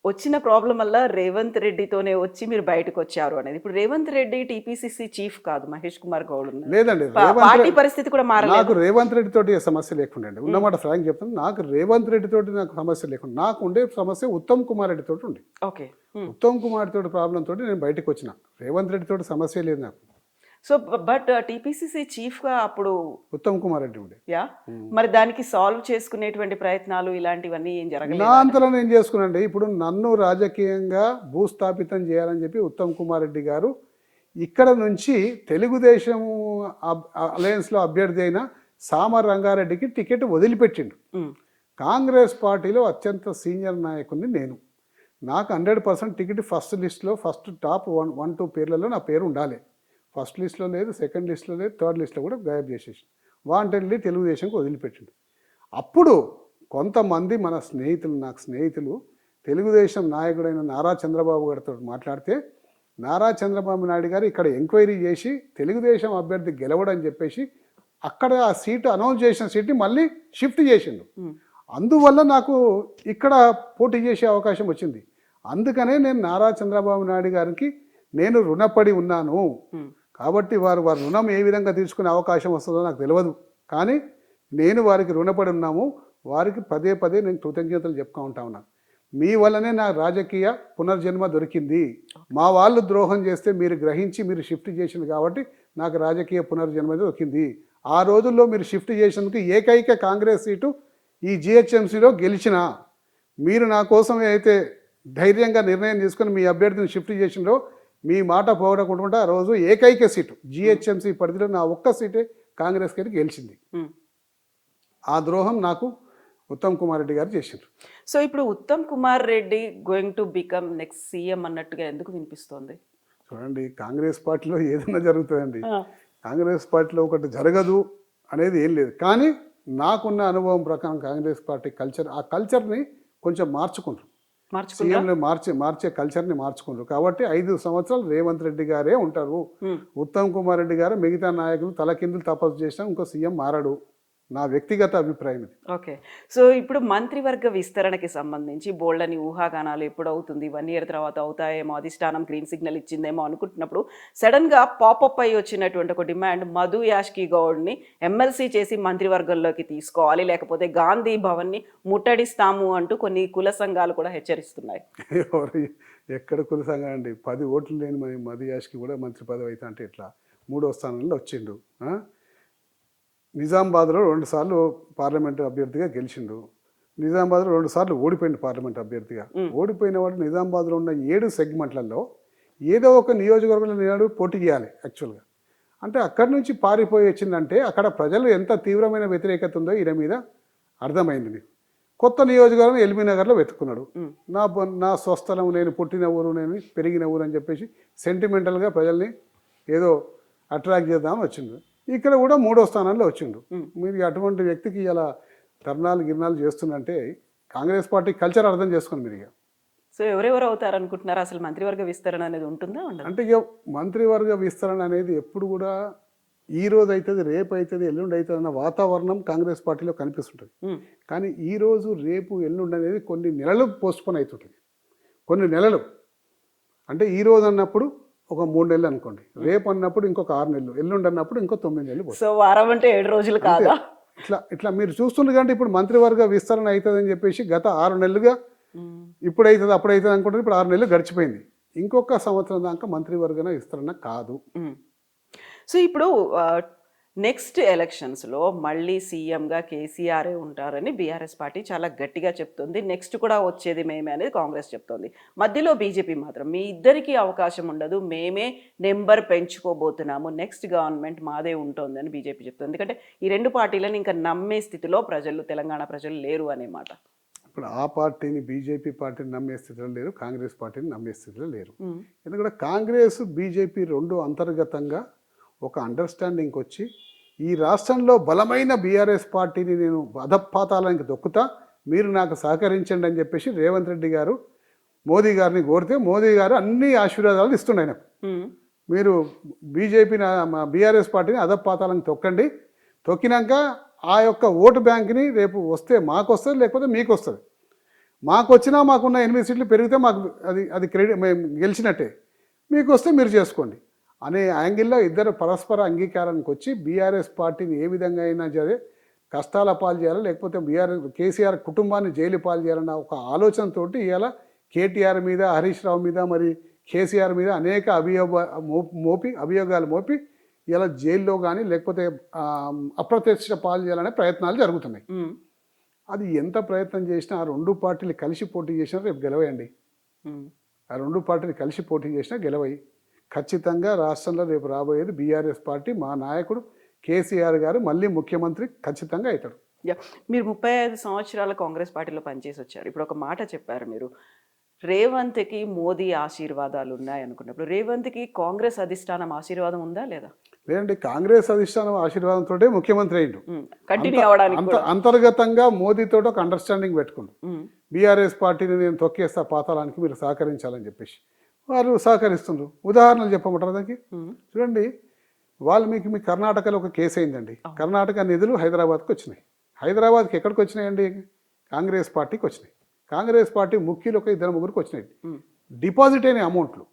వచ్చిన ప్రాబ్లం వల్ల రేవంత్ రెడ్డితోనే వచ్చి మీరు బయటకు వచ్చారు అనేది. ఇప్పుడు రేవంత్ రెడ్డి టీపీసీసీ చీఫ్ కాదు, మహేష్ కుమార్ గౌడ్ ఉన్నారు. లేదండి, పార్టీ పరిస్థితి కూడా మారలేదు. నాకు రేవంత్ రెడ్డి తోటి సమస్య లేకుండా అండి, ఉన్నమాట ఫ్రాంక్ చెప్తాను. నాకు రేవంత్ రెడ్డి తోటి నాకు సమస్య లేకుండా, నాకు ఉండే సమస్య ఉత్తమ్ కుమార్ రెడ్డి తోటి ఉండే. ఓకే, ఉత్తమ్ కుమార్ తోటి ప్రాబ్లం తోటి నేను బయటకు వచ్చిన. రేవంత్ రెడ్డి తోటి సమస్య లేదు నాకు. సో బట్ టీపీసీసీ చీఫ్ గా అప్పుడు ఉత్తమ్ కుమార్ రెడ్డి ఉండే. మరి దానికి సాల్వ్ చేసుకునేటువంటి ప్రయత్నాలు ఇలాంటివన్నీ ఏం జరగలేదు? నా అంతలో నేను చేసుకున్నాండి. ఇప్పుడు నన్ను రాజకీయంగా భూస్థాపితం చేయాలని చెప్పి ఉత్తమ్ కుమార్ రెడ్డి గారు ఇక్కడ నుంచి తెలుగుదేశం అలయన్స్లో అభ్యర్థి అయిన సామ రంగారెడ్డికి టికెట్ వదిలిపెట్టిండు. కాంగ్రెస్ పార్టీలో అత్యంత సీనియర్ నాయకుడిని నేను. నాకు 100% టికెట్ ఫస్ట్ లిస్ట్లో ఫస్ట్ టాప్ 1-2 పేర్లలో నా పేరు ఉండాలి. ఫస్ట్ లిస్ట్లో లేదు, సెకండ్ లిస్ట్లో లేదు, థర్డ్ లిస్ట్లో కూడా గాయబ్ చేసేసి వాంటెడ్లీ తెలుగుదేశంకి వదిలిపెట్టిండు. అప్పుడు కొంతమంది మన నాకు స్నేహితులు తెలుగుదేశం నాయకుడైన నారా చంద్రబాబు గారితో మాట్లాడితే నారా చంద్రబాబు నాయుడు గారు ఇక్కడ ఎంక్వైరీ చేసి తెలుగుదేశం అభ్యర్థి గెలవడని చెప్పేసి అక్కడ ఆ సీటు అనౌన్స్ చేసిన సీట్ని మళ్ళీ షిఫ్ట్ చేసిండు. అందువల్ల నాకు ఇక్కడ పోటీ చేసే అవకాశం వచ్చింది. అందుకనే నేను నారా చంద్రబాబు నాయుడు గారికి నేను రుణపడి ఉన్నాను. కాబట్టి వారు రుణం ఏ విధంగా తీసుకునే అవకాశం వస్తుందో నాకు తెలియదు, కానీ నేను వారికి రుణపడి ఉన్నాము. వారికి పదే నేను కృతజ్ఞతలు చెప్పుతూ ఉన్నాను. మీ వల్లనే నా రాజకీయ పునర్జన్మ దొరికింది. మా వాళ్ళు ద్రోహం చేస్తే మీరు గ్రహించి మీరు షిఫ్ట్ చేసింది కాబట్టి నాకు రాజకీయ పునర్జన్మ దొరికింది. ఆ రోజుల్లో మీరు షిఫ్ట్ చేసినందుకు ఏకైక కాంగ్రెస్ సీటు ఈ జిహెచ్ఎంసీలో గెలిచిన మీరు నా కోసం అయితే ధైర్యంగా నిర్ణయం తీసుకొని మీ అభ్యర్థిని షిఫ్ట్ చేసినో మీ మాట పోగొట్టుకుంటా ఆ రోజు ఏకైక సీటు జిహెచ్ఎంసీ పరిధిలో నా ఒక్క సీటే కాంగ్రెస్కి గెలిచింది. ఆ ద్రోహం నాకు ఉత్తమ్ కుమార్ రెడ్డి గారు చేశారు. సో ఇప్పుడు Uttam Kumar Reddy going to become next CM అన్నట్టుగా ఎందుకు వినిపిస్తోంది? చూడండి, కాంగ్రెస్ పార్టీలో ఏదైనా జరుగుతుందండి. ఆ, కాంగ్రెస్ పార్టీలో ఒకటి జరగదు అనేది ఏం లేదు. కానీ నాకున్న అనుభవం ప్రకారం కాంగ్రెస్ పార్టీ కల్చర్, ఆ కల్చర్ని కొంచెం మార్చుకుంటారు. మార్చుకుందా? సీఎంలు మార్చే కల్చర్ని మార్చుకుంటారు. కాబట్టి 5 సంవత్సరాలు రేవంత్ రెడ్డి గారే ఉంటారు. ఉత్తమ్ కుమార్ రెడ్డి గారు మిగతా నాయకులు తలకిందులు తపస్సు చేసినా ఇంకో సీఎం మారడు. నా వ్యక్తిగత అభిప్రాయం ఇది. ఓకే. సో ఇప్పుడు మంత్రివర్గ విస్తరణకి సంబంధించి బోల్డని ఊహాగానాలు ఎప్పుడు అవుతుంది, 1 ఇయర్ తర్వాత అవుతాయేమో, అధిష్టానం గ్రీన్ సిగ్నల్ ఇచ్చిందేమో అనుకుంటున్నప్పుడు సడన్గా పాపప్ అయి వచ్చినటువంటి ఒక డిమాండ్, మధు యాష్కి గౌడ్ని ఎమ్మెల్సీ చేసి మంత్రివర్గంలోకి తీసుకోవాలి, లేకపోతే గాంధీ భవన్ని ముట్టడిస్తాము అంటూ కొన్ని కుల సంఘాలు కూడా హెచ్చరిస్తున్నాయి. ఎవరు ఎక్కడ కులసంగా అండి, 10 ఓట్లు లేని మధు యాష్కి కూడా మంత్రి పదవి అయితే అంటే ఎట్లా? 3వ స్థానంలో వచ్చిండు. నిజామాబాద్లో 2 సార్లు పార్లమెంటు అభ్యర్థిగా గెలిచిండు. నిజామాబాద్లో 2 సార్లు ఓడిపోయింది పార్లమెంట్ అభ్యర్థిగా. ఓడిపోయిన వాడు నిజామాబాద్లో ఉన్న 7 సెగ్మెంట్లలో ఏదో ఒక నియోజకవర్గంలో నిలబడి పోటీ చేయాలి యాక్చువల్గా. అంటే అక్కడి నుంచి పారిపోయి వచ్చిందంటే అక్కడ ప్రజలు ఎంత తీవ్రమైన వ్యతిరేకత ఉందో ఈయన మీద అర్థమైంది మీకు. కొత్త నియోజకవర్గం ఎల్బీనగర్లో వెతుకున్నాడు. నా స్వస్థలం, నేను పుట్టిన ఊరు, నేను పెరిగిన ఊరు అని చెప్పేసి సెంటిమెంటల్గా ప్రజల్ని ఏదో అట్రాక్ట్ చేద్దామని వచ్చిండు. ఇక్కడ కూడా 3వ స్థానంలో వచ్చిండు. మీరు అటువంటి వ్యక్తికి ఇలా గిర్నాలు చేస్తుందంటే కాంగ్రెస్ పార్టీ కల్చర్ అర్థం చేసుకోండి మీరు. ఇక సో ఎవరెవరు అవుతారు అనుకుంటున్నారు? అసలు మంత్రివర్గ విస్తరణ అనేది ఉంటుందా ఉండదా? అంటే ఇక మంత్రివర్గ విస్తరణ అనేది ఎప్పుడు కూడా ఈ రోజు అవుతుంది, రేపు అవుతుంది, ఎల్లుండి అవుతుంది అన్న వాతావరణం కాంగ్రెస్ పార్టీలో కనిపిస్తుంటుంది. కానీ ఈరోజు, రేపు, ఎల్లుండి అనేది కొన్ని నెలలు పోస్ట్పోన్ అవుతుంటుంది. కొన్ని నెలలు అంటే ఈ రోజు అన్నప్పుడు ఒక 3 నెలలు అనుకోండి, రేపు అన్నప్పుడు ఇంకొక 6 నెలలు, ఎల్లుండి అన్నప్పుడు ఇంకో 9 నెలలు. సో వారం అంటే 7 రోజులు కాదా? ఇట్లా మీరు చూస్తుండగా అంటే ఇప్పుడు మంత్రివర్గ విస్తరణ అవుతుందని చెప్పేసి గత 6 నెలలుగా ఇప్పుడు అవుతుంది అప్పుడు అవుతుంది అనుకుంటుంది. ఇప్పుడు 6 నెలలు గడిచిపోయింది. ఇంకొక సంవత్సరం దాకా మంత్రివర్గ విస్తరణ కాదు. సో ఇప్పుడు నెక్స్ట్ ఎలక్షన్స్లో మళ్ళీ సీఎంగా కేసీఆరే ఉంటారని బీఆర్ఎస్ పార్టీ చాలా గట్టిగా చెప్తుంది. నెక్స్ట్ కూడా వచ్చేది మేమే అనేది కాంగ్రెస్ చెప్తుంది. మధ్యలో బీజేపీ మాత్రం మీ ఇద్దరికీ అవకాశం ఉండదు, మేమే నెంబర్ పెంచుకోబోతున్నాము, నెక్స్ట్ గవర్నమెంట్ మాదే ఉంటుంది అని బీజేపీ చెప్తుంది. ఎందుకంటే ఈ 2 పార్టీలను ఇంకా నమ్మే స్థితిలో తెలంగాణ ప్రజలు లేరు అనే మాట. ఇప్పుడు ఆ పార్టీని, బీజేపీ పార్టీని నమ్మే స్థితిలో లేరు, కాంగ్రెస్ పార్టీని నమ్మే స్థితిలో లేరు. ఎందుకంటే కాంగ్రెస్, బీజేపీ 2 అంతర్గతంగా ఒక అండర్స్టాండింగ్కి వచ్చి ఈ రాష్ట్రంలో బలమైన బీఆర్ఎస్ పార్టీని నేను అధపాతాలానికి దొక్కుతా, మీరు నాకు సహకరించండి అని చెప్పేసి రేవంత్ రెడ్డి గారు మోదీ గారిని కోరితే మోదీ గారు అన్ని ఆశీర్వాదాలు ఇస్తుండే ఆయనకు. మీరు బీజేపీని, బీఆర్ఎస్ పార్టీని అధపాతాలానికి తొక్కండి, తొక్కినాక ఆ యొక్క ఓటు బ్యాంక్ని రేపు వస్తే మాకు వస్తుంది, లేకపోతే మీకు వస్తుంది. మాకు వచ్చినా మాకున్న 8 సీట్లు పెరిగితే మాకు అది క్రెడిట్, మేము గెలిచినట్టే. మీకు వస్తే మీరు చేసుకోండి అనే యాంగిల్లో ఇద్దరు పరస్పర అంగీకారానికి వచ్చి బీఆర్ఎస్ పార్టీని ఏ విధంగా అయినా సరే కష్టాల పాలు చేయాలి, లేకపోతే కేసీఆర్ కుటుంబాన్ని జైలు పాలు చేయాలన్న ఒక ఆలోచనతోటి ఇవాళ కేటీఆర్ మీద, హరీష్ రావు మీద, మరి కేసీఆర్ మీద అనేక అభియోగాలు మోపి ఇలా జైల్లో కానీ లేకపోతే అప్రత్యక్ష పాలు చేయాలనే ప్రయత్నాలు జరుగుతున్నాయి. అది ఎంత ప్రయత్నం చేసినా ఆ 2 పార్టీలు కలిసి పోటీ చేసినా రేపు గెలవేయండి. ఆ 2 పార్టీలు కలిసి పోటీ చేసినా గెలవయి. ఖచ్చితంగా రాష్ట్రంలో రేపు రాబోయేది బీఆర్ఎస్ పార్టీ, మా నాయకుడు కేసీఆర్ గారు మళ్ళీ ముఖ్యమంత్రి ఖచ్చితంగా అవుతాడు. మీరు 35 సంవత్సరాల కాంగ్రెస్ పార్టీలో పనిచేసి వచ్చారు. ఇప్పుడు ఒక మాట చెప్పారు మీరు, రేవంత్కి మోదీ ఆశీర్వాదాలు ఉన్నాయి అనుకున్నప్పుడు రేవంత్కి కాంగ్రెస్ అధిష్టానం ఆశీర్వాదం ఉందా లేదా? లేదండి, కాంగ్రెస్ అధిష్టానం ఆశీర్వాదంతో ముఖ్యమంత్రి అయ్యిండు. కంటిన్యూ అవడానికి అంతర్గతంగా మోదీతో ఒక అండర్స్టాండింగ్ పెట్టుకుండు. బీఆర్ఎస్ పార్టీని నేను తొక్కేస్తా పాతాళానికి, మీరు సహకరించాలని చెప్పేసి వారు సహకరిస్తున్నారు. ఉదాహరణలు చెప్పమంటారు దానికి. చూడండి, వాల్మీకి మీ కర్ణాటకలో ఒక కేసు అయిందండి. కర్ణాటక నిధులు హైదరాబాద్కి వచ్చినాయి. హైదరాబాద్కి ఎక్కడికి వచ్చినాయండి? కాంగ్రెస్ పార్టీకి వచ్చినాయి. కాంగ్రెస్ పార్టీ ముఖ్యులు ఒక 2-3 వచ్చినాయి. డిపాజిట్ అయిన అమౌంట్లు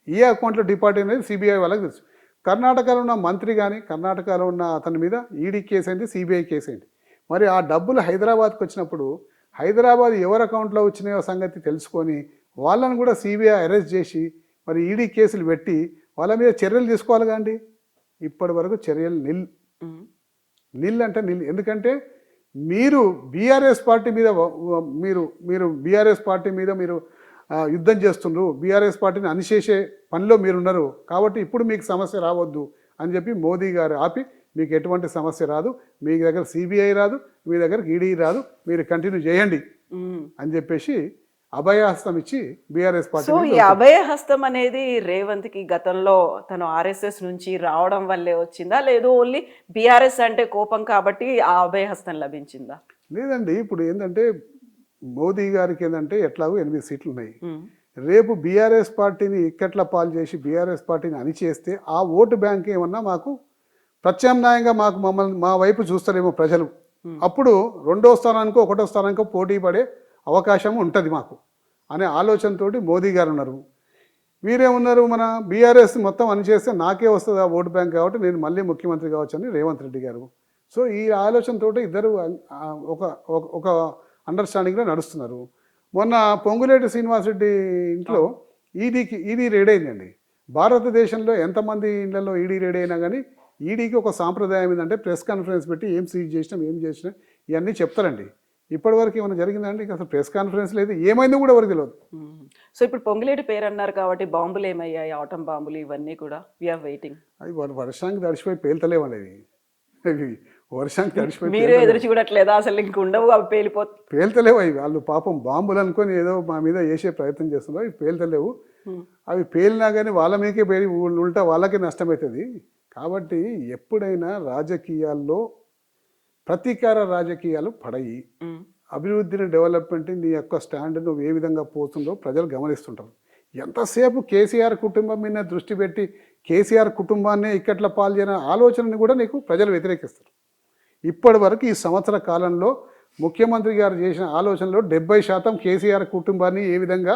ఏ అకౌంట్లో డిపాజిట్ అనేది సిబిఐ వాళ్ళకి తెలుసు. కర్ణాటకలో ఉన్న మంత్రి కానీ, కర్ణాటకలో ఉన్న అతని మీద ఈడీ కేసు అయింది, సిబిఐ కేసు అయింది. మరి ఆ డబ్బులు హైదరాబాద్కి వచ్చినప్పుడు హైదరాబాద్ ఎవరి అకౌంట్లో వచ్చినాయో సంగతి తెలుసుకొని వాళ్ళని కూడా సిబిఐ అరెస్ట్ చేసి మరి ఈడీ కేసులు పెట్టి వాళ్ళ మీద చర్యలు తీసుకోవాలి కాండి. ఇప్పటి వరకు చర్యలు నిల్ అంటే నిల్. ఎందుకంటే మీరు బీఆర్ఎస్ పార్టీ మీద మీరు యుద్ధం చేస్తుండ్రు, బీఆర్ఎస్ పార్టీని అణిచేసే పనిలో మీరున్నారు. కాబట్టి ఇప్పుడు మీకు సమస్య రావద్దు అని చెప్పి మోదీ గారు ఆపి, మీకు ఎటువంటి సమస్య రాదు, మీ దగ్గర సిబిఐ రాదు, మీ దగ్గర ఈడీ రాదు, మీరు కంటిన్యూ చేయండి అని చెప్పేసి అభయహస్తం ఇచ్చి బీఆర్ఎస్ పార్టీ సో మీద ఈ దొరుకుతుంది. అభయహస్తం అనేది రేవంత్ కి గతంలో తను ఆర్ఎస్ఎస్ నుంచి రావడం వల్లే వచ్చిందా, లేదు ఓన్లీ బీఆర్ఎస్ అంటే కోపం కాబట్టి ఆ అభయహస్తం లభించిందా? లేదండి, ఇప్పుడు ఏంటంటే మోదీ గారికి ఏంటంటే ఎట్లాగో 8 సీట్లు ఉన్నాయి. ఉమ్, రేపు బీఆర్ఎస్ పార్టీని ఇక్కట్ల పాలు చేసి బీఆర్ఎస్ పార్టీని అణిచేస్తే ఆ ఓటు బ్యాంక్ ఏమన్నా మాకు ప్రత్యామ్నాయంగా మమ్మల్ని మా వైపు చూస్తారేమో ప్రజలు. అప్పుడు 2వ స్థానానికో 1వ స్థానానికో పోటీ పడే అవకాశం ఉంటుంది మాకు అనే ఆలోచనతోటి మోదీ గారు ఉన్నారు. వీరేమున్నారు, మన బీఆర్ఎస్ మొత్తం అణిచేస్తే నాకే వస్తుంది ఆ ఓటు బ్యాంక్ కాబట్టి నేను మళ్ళీ ముఖ్యమంత్రి కావచ్చు అని రేవంత్ రెడ్డి గారు. సో ఈ ఆలోచనతో ఇద్దరు ఒక ఒక అండర్స్టాండింగ్లో నడుస్తున్నారు. మొన్న పొంగులేటి శ్రీనివాసరెడ్డి ఇంట్లో ఈడీ రేడ్ అయిందండి. భారతదేశంలో ఎంతమంది ఇళ్లలో ఈడీ రేడ్ అయినా కానీ ఈడీకి ఒక సాంప్రదాయం ఏంటంటే ప్రెస్ కాన్ఫరెన్స్ పెట్టి ఏం సీజ్ చేసినాం ఏం చేసినాం ఇవన్నీ చెప్తారండి. ఇప్పటివరకు ఏమైనా జరిగిందండి? అసలు ప్రెస్ కాన్ఫరెన్స్ లేదు, ఏమైందో కూడా ఎవరికి తెలియదు. సో ఇప్పుడు పొంగులేటి పేరు అన్నారు కాబట్టి బాంబులు ఏమయ్యాయి, ఆటం బాంబులు ఇవన్నీ కూడా వీఆర్ వెయిటింగ్. అవి వర్షానికి తడిసిపోయి పేలుతలేవండి. అవి వర్షానికి తడిసిపోయి మీరు ఎదురు చూడట్లేదా? అసలు ఇంక ఉండవు, అవి పేలుతలేవు. అవి వాళ్ళు పాపం బాంబులు అనుకొని ఏదో మా మీద వేసే ప్రయత్నం చేస్తున్నారు. అవి పేలుతలేవు. అవి పేలినా కానీ వాళ్ళ మీకే పేలి ఉల్టా వాళ్ళకే నష్టమవుతుంది. కాబట్టి ఎప్పుడైనా రాజకీయాల్లో ప్రతీకార రాజకీయాలు పడయి, అభివృద్ధిని డెవలప్మెంట్ నీ యొక్క స్టాండ్ నువ్వు ఏ విధంగా పోతుందో ప్రజలు గమనిస్తుంటారు. ఎంతసేపు కేసీఆర్ కుటుంబం మీద దృష్టి పెట్టి కేసీఆర్ కుటుంబాన్ని ఇక్కట్ల పాల్చేయన ఆలోచనని కూడా నీకు ప్రజలు వ్యతిరేకిస్తారు. ఇప్పటి వరకు ఈ సంవత్సర కాలంలో ముఖ్యమంత్రి గారు చేసిన ఆలోచనలో 70% కేసీఆర్ కుటుంబాన్ని ఏ విధంగా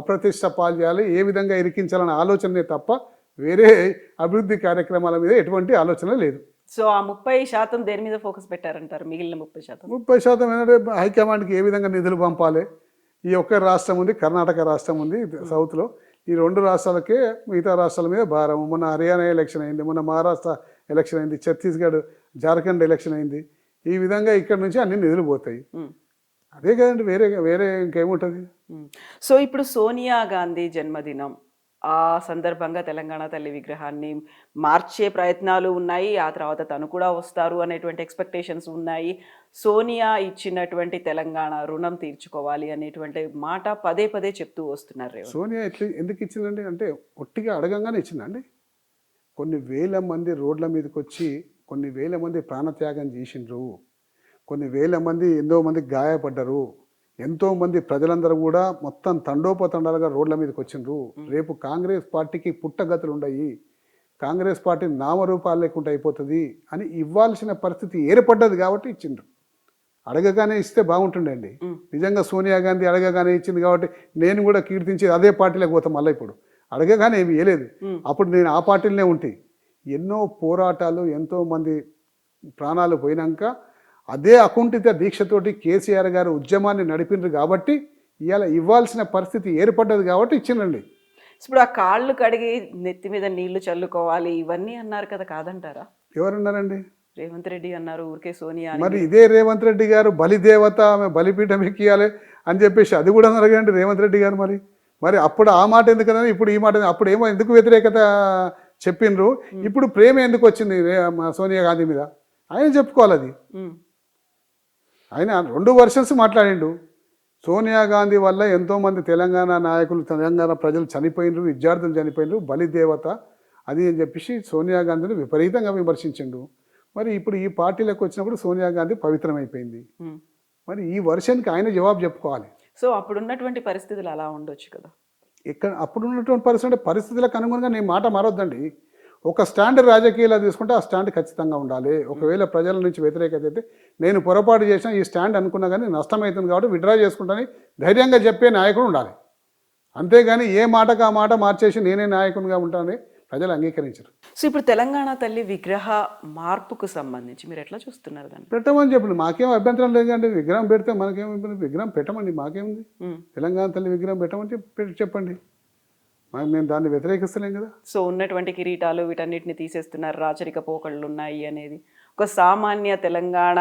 అప్రతిష్ట పాల్చేయాలి, ఏ విధంగా ఇరికించాలనే ఆలోచనే తప్ప వేరే అభివృద్ధి కార్యక్రమాల మీద ఎటువంటి ఆలోచన లేదు. సో ఆ 30% దేని మీద ఫోకస్ పెట్టారంటారు? మిగిలిన 30% 30% ఏంటంటే హైకమాండ్కి ఏ విధంగా నిధులు పంపాలి. ఈ ఒక్క రాష్ట్రం ఉంది, కర్ణాటక రాష్ట్రం ఉంది సౌత్లో. ఈ 2 రాష్ట్రాలకే మిగతా రాష్ట్రాల మీద భారం. మొన్న హర్యానా ఎలక్షన్ అయింది, మొన్న మహారాష్ట్ర ఎలక్షన్ అయింది, ఛత్తీస్గఢ్ జార్ఖండ్ ఎలక్షన్ అయింది. ఈ విధంగా ఇక్కడ నుంచి అన్ని నిధులు పోతాయి. అదే కదండి, వేరే వేరే ఇంకేముంటుంది. సో ఇప్పుడు సోనియా గాంధీ జన్మదినం, ఆ సందర్భంగా తెలంగాణ తల్లి విగ్రహాన్ని మార్చే ప్రయత్నాలు ఉన్నాయి. ఆ తర్వాత తను కూడా వస్తారు అనేటువంటి ఎక్స్పెక్టేషన్స్ ఉన్నాయి. సోనియా ఇచ్చినటువంటి తెలంగాణ రుణం తీర్చుకోవాలి అనేటువంటి మాట పదే పదే చెప్తూ వస్తున్నారు. సోనియా ఎందుకు ఇచ్చిందండి అంటే ఒట్టిగా అడగంగానే ఇచ్చిందండి. కొన్ని వేల మంది రోడ్ల మీదకి వచ్చి కొన్ని వేల మంది ప్రాణత్యాగం చేసిండ్రు, కొన్ని వేల మంది ఎంతో మంది గాయపడ్డరు, ఎంతోమంది ప్రజలందరూ కూడా మొత్తం తండోపతండాలుగా రోడ్ల మీదకి వచ్చిండ్రు. రేపు కాంగ్రెస్ పార్టీకి పుట్టగతులు ఉండయి, కాంగ్రెస్ పార్టీ నామరూపాలు లేకుండా అయిపోతుంది అని ఇవ్వాల్సిన పరిస్థితి ఏర్పడ్డది కాబట్టి ఇచ్చిండ్రు. అడగగానే ఇస్తే బాగుంటుండే అండి. నిజంగా సోనియా గాంధీ అడగగానే ఇచ్చింది కాబట్టి నేను కూడా కీర్తించి అదే పార్టీలోకి పోతాం. మళ్ళీ ఇప్పుడు అడగగానే ఏమి ఇవ్వలేదు, అప్పుడు నేను ఆ పార్టీలోనే ఉంటే ఎన్నో పోరాటాలు ఎంతోమంది ప్రాణాలు పోయినాక అదే అకుంఠిత దీక్షతోటి కేసీఆర్ గారు ఉద్యమాన్ని నడిపిండ్రు కాబట్టి ఇవాళ ఇవ్వాల్సిన పరిస్థితి ఏర్పడ్డది కాబట్టి ఇచ్చిందండి. ఇప్పుడు ఆ కాళ్ళు కడిగి నెత్తి మీద నీళ్లు చల్లుకోవాలి ఇవన్నీ అన్నారు కదా, కాదంటారా? ఎవరన్నారండి? రేవంత్ రెడ్డి అన్నారు, ఊరికే సోనియా. మరి ఇదే రేవంత్ రెడ్డి గారు బలిదేవత, ఆమె బలిపీఠం ఎక్కియాలి అని చెప్పేసి అది కూడా అడగండి రేవంత్ రెడ్డి గారు. మరి అప్పుడు ఆ మాట ఎందుకని ఇప్పుడు ఈ మాట, అప్పుడు ఏమో ఎందుకు వ్యతిరేకత చెప్పిండ్రు, ఇప్పుడు ప్రేమ ఎందుకు వచ్చింది సోనియా గాంధీ మీద ఆయన చెప్పుకోవాలి. అది ఆయన 2 వర్షన్స్ మాట్లాడిండు. సోనియా గాంధీ వల్ల ఎంతోమంది తెలంగాణ నాయకులు, తెలంగాణ ప్రజలు చనిపోయినరు, విద్యార్థులు చనిపోయినరు, బలిదేవత అది అని చెప్పేసి సోనియా గాంధీని విపరీతంగా విమర్శించిండు. మరి ఇప్పుడు ఈ పార్టీలకు వచ్చినప్పుడు సోనియా గాంధీ పవిత్రమైపోయింది. మరి ఈ వర్షన్కి ఆయన జవాబు చెప్పుకోవాలి. సో అప్పుడున్నటువంటి పరిస్థితులు అలా ఉండొచ్చు కదా. అప్పుడున్నటువంటి పరిస్థితులకు అనుగుణంగా నేను మాట మారొద్దండి. ఒక స్టాండ్ రాజకీయాలు తీసుకుంటే ఆ స్టాండ్ ఖచ్చితంగా ఉండాలి. ఒకవేళ ప్రజల నుంచి వ్యతిరేకత అయితే నేను పొరపాటు చేసిన ఈ స్టాండ్ అనుకున్నా కానీ నష్టమవుతుంది కాబట్టి విడ్రా చేసుకుంటానని ధైర్యంగా చెప్పే నాయకుడు ఉండాలి. అంతేగాని ఏ మాటకు ఆ మాట మార్చేసి నేనే నాయకునిగా ఉంటానని ప్రజలు అంగీకరించరు. సో ఇప్పుడు తెలంగాణ తల్లి విగ్రహ మార్పుకు సంబంధించి మీరు ఎట్లా చూస్తున్నారు? దాన్ని పెట్టమని చెప్పండి, మాకేం అభ్యంతరం లేదండి. విగ్రహం పెడితే మనకేం ఇబ్బంది, విగ్రహం పెట్టమండి, మాకేముంది. తెలంగాణ తల్లి విగ్రహం పెట్టమని చెప్పండి, మేము దాన్ని వ్యతిరేకిస్తలేం కదా. సో ఉన్నటువంటి కిరీటాలు వీటన్నిటిని తీసేస్తున్నారు, రాచరిక పోకళ్ళు ఉన్నాయి అనేది ఒక సామాన్య తెలంగాణ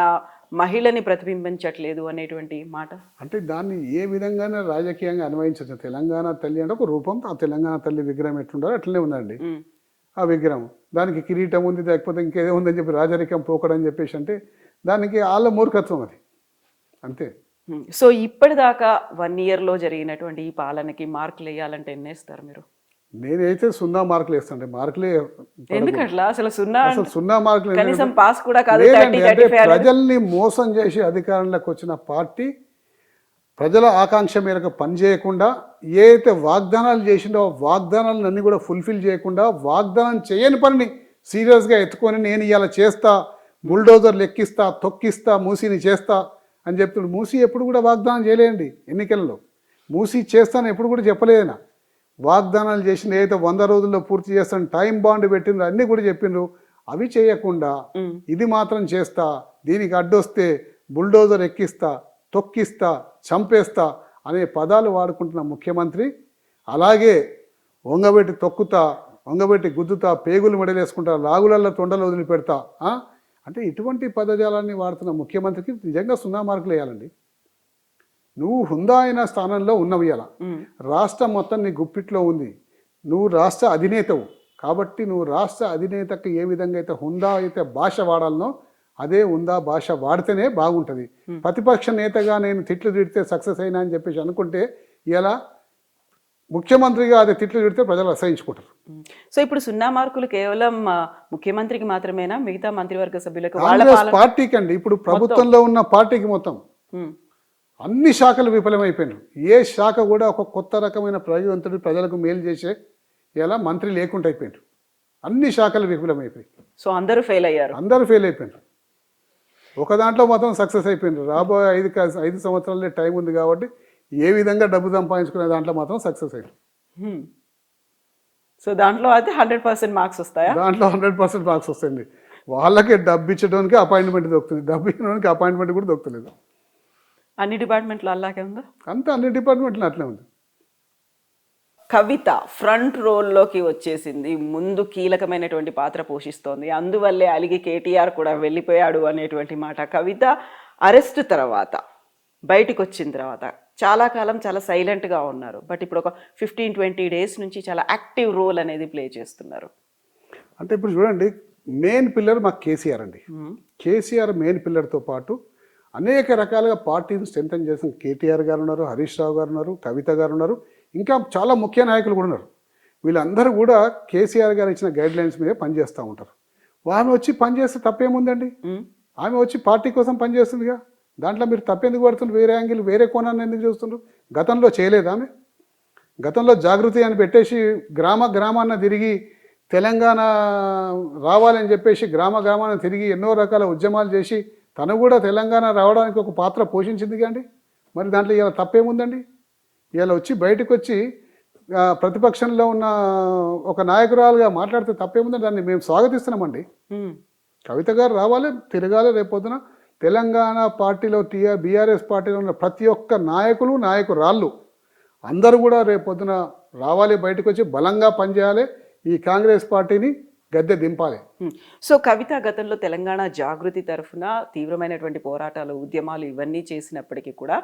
మహిళని ప్రతిబింబించట్లేదు అనేటువంటి మాట. అంటే దాన్ని ఏ విధంగానే రాజకీయంగా అన్వయించచ్చు. తెలంగాణ తల్లి అంటే ఒక రూపం, ఆ తెలంగాణ తల్లి విగ్రహం ఎట్లుండాలో అట్లనే ఉందండి. ఆ విగ్రహం దానికి కిరీటం ఉంది, లేకపోతే ఇంకేదో ఉందని చెప్పి రాజరికం పోకడని చెప్పేసి అంటే దానికి వాళ్ళ మూర్ఖత్వం అది, అంతే. సో ఇప్పటిదాకా 1 ఇయర్లో జరిగినటువంటి ఈ పాలనకి మార్కులు వేయాలంటే ఎన్ని వేస్తారు మీరు? నేనైతే 0 మార్కులు వేస్తాను. మార్కులే ఎందుకట్లా అసలు సున్నా అసలు 0 మార్కులు కనీసం పాస్ కూడా కాదు. లేదండి. అంటే ప్రజల్ని మోసం చేసి అధికారంలోకి వచ్చిన పార్టీ ప్రజల ఆకాంక్ష మేరకు పనిచేయకుండా ఏ అయితే వాగ్దానాలు చేసిండో వాగ్దానాలను అన్ని కూడా ఫుల్ఫిల్ చేయకుండా వాగ్దానం చేయని పనిని సీరియస్గా ఎత్తుకొని నేను ఇవాళ చేస్తా, బుల్డోజర్లు ఎక్కిస్తా, తొక్కిస్తా, మూసీని చేస్తా అని చెప్తున్నాడు. మూసీ ఎప్పుడు కూడా వాగ్దానం చేయలేదండి. ఎన్నికల్లో మూసీ చేస్తాను ఎప్పుడు కూడా చెప్పలేదైనా. వాగ్దానాలు చేసిన ఏదైతే 100 రోజుల్లో పూర్తి చేస్తాను టైం బాండ్ పెట్టిండ్రు అన్నీ కూడా చెప్పిండ్రు. అవి చేయకుండా ఇది మాత్రం చేస్తా, దీనికి అడ్డొస్తే బుల్డోజర్ ఎక్కిస్తా, తొక్కిస్తా, చంపేస్తా అనే పదాలు వాడుకుంటున్న ముఖ్యమంత్రి, అలాగే వంగబెట్టి తొక్కుతా, వంగబెట్టి గుద్దుతా, పేగులు మెడలేసుకుంటా, లాగులల్లో తొండలు వదిలిపెడతా అంటే ఇటువంటి పదజాలాన్ని వాడుతున్న ముఖ్యమంత్రికి నిజంగా 0 మార్కులు వేయాలండి. నువ్వు హుందా అయిన స్థానంలో ఉన్నవి అలా రాష్ట్రం మొత్తం నీ గుప్పిట్లో ఉంది. నువ్వు రాష్ట్ర అధినేతవు కాబట్టి నువ్వు రాష్ట్ర అధినేతకు ఏ విధంగా అయితే హుందా అయితే భాష వాడాలనో అదే హుందా భాష వాడితేనే బాగుంటుంది. ప్రతిపక్ష నేతగా నేను తిట్లు తిడితే సక్సెస్ అయినా అని చెప్పేసి అనుకుంటే ఇలా ముఖ్యమంత్రిగా అదే తిట్లు తిడితే ప్రజలు అసహించుకుంటారు. సో ఇప్పుడు 0 మార్కులు కేవలం ముఖ్యమంత్రికి మాత్రమేనా, మిగతా మంత్రివర్గ సభ్యులకు? కాంగ్రెస్ పార్టీకి అండి. ఇప్పుడు ప్రభుత్వంలో ఉన్న పార్టీకి మొత్తం అన్ని శాఖలు విఫలమైపోయినారు. ఏ శాఖ కూడా ఒక కొత్త రకమైన ప్రయోజనతుడు ప్రజలకు మేలు చేసే ఇలా మంత్రి లేకుండా అయిపోయినారు. అన్ని శాఖలు విఫలమైపోయి సో అందరూ ఫెయిల్ అయ్యారు. అందరూ ఫెయిల్ అయిపోయినారు. ఒక దాంట్లో మాత్రం సక్సెస్ అయిపోయినారు. రాబోయే 5 సంవత్సరాలే టైం ఉంది కాబట్టి ఏ విధంగా డబ్బు సంపాదించుకునే దాంట్లో మాత్రం సక్సెస్ అయ్యారు. సో దాంట్లో అయితే 100% మార్క్స్ వస్తాయా? దాంట్లో 100% మార్క్స్ వస్తాయండి. వాళ్ళకే డబ్బు ఇచ్చడానికి అపాయింట్మెంట్ దొరుకుతుంది, డబ్బు ఇచ్చడానికి అపాయింట్మెంట్ కూడా దొరుకుతలేదు. అన్ని డిపార్ట్మెంట్లో అలాగే ఉందా? అంతా అన్ని డిపార్ట్మెంట్లు అట్లే ఉంది. కవిత ఫ్రంట్ రోల్లోకి వచ్చేసింది, ముందు కీలకమైనటువంటి పాత్ర పోషిస్తోంది. అందువల్లే అలిగి కేటీఆర్ కూడా వెళ్ళిపోయాడు అనేటువంటి మాట. కవిత అరెస్ట్ తర్వాత బయటికి వచ్చిన తర్వాత చాలా కాలం చాలా సైలెంట్గా ఉన్నారు. బట్ ఇప్పుడు ఒక 15-20 డేస్ నుంచి చాలా యాక్టివ్ రోల్ అనేది ప్లే చేస్తున్నారు. అంటే ఇప్పుడు చూడండి, మెయిన్ పిల్లర్ మాకు కేసీఆర్ అండి. కేసీఆర్ మెయిన్ పిల్లర్తో పాటు అనేక రకాలుగా పార్టీని స్ట్రెంథన్ చేసిన కేటీఆర్ గారు ఉన్నారు, హరీష్ రావు గారు ఉన్నారు, కవిత గారు ఉన్నారు, ఇంకా చాలా ముఖ్య నాయకులు కూడా ఉన్నారు. వీళ్ళందరూ కూడా కేసీఆర్ గారు ఇచ్చిన గైడ్ లైన్స్ మీద పనిచేస్తూ ఉంటారు. ఆమె వచ్చి పనిచేస్తే తప్పేముందండి? ఆమె వచ్చి పార్టీ కోసం పనిచేస్తుందిగా, దాంట్లో మీరు తప్పెందుకు పడుతున్నారు? వేరే యాంగిల్ వేరే కోణాన్ని ఎందుకు చూస్తున్నారు? గతంలో చేయలేదు ఆమె? గతంలో జాగృతి అని పెట్టేసి గ్రామాన్న తిరిగి తెలంగాణ రావాలని చెప్పేసి గ్రామాన్ని తిరిగి ఎన్నో రకాల ఉద్యమాలు చేసి తను కూడా తెలంగాణ రావడానికి ఒక పాత్ర పోషించింది కండి. మరి దాంట్లో ఇలా తప్పేముందండి? ఇలా వచ్చి బయటకు వచ్చి ప్రతిపక్షంలో ఉన్న ఒక నాయకురాలుగా మాట్లాడితే తప్పేముందండి? దాన్ని మేము స్వాగతిస్తున్నామండి. కవిత గారు రావాలి, తిరగాలి. రేపొద్దున తెలంగాణ పార్టీలో బీఆర్ఎస్ పార్టీలో ఉన్న ప్రతి ఒక్క నాయకురాళ్ళు అందరూ కూడా రేపొద్దున రావాలి, బయటకు వచ్చి బలంగా పనిచేయాలి, ఈ కాంగ్రెస్ పార్టీని గద్దె దింపాలి. సో కవిత గతంలో తెలంగాణ జాగృతి తరఫున తీవ్రమైనటువంటి పోరాటాలు, ఉద్యమాలు ఇవన్నీ చేసినప్పటికీ కూడా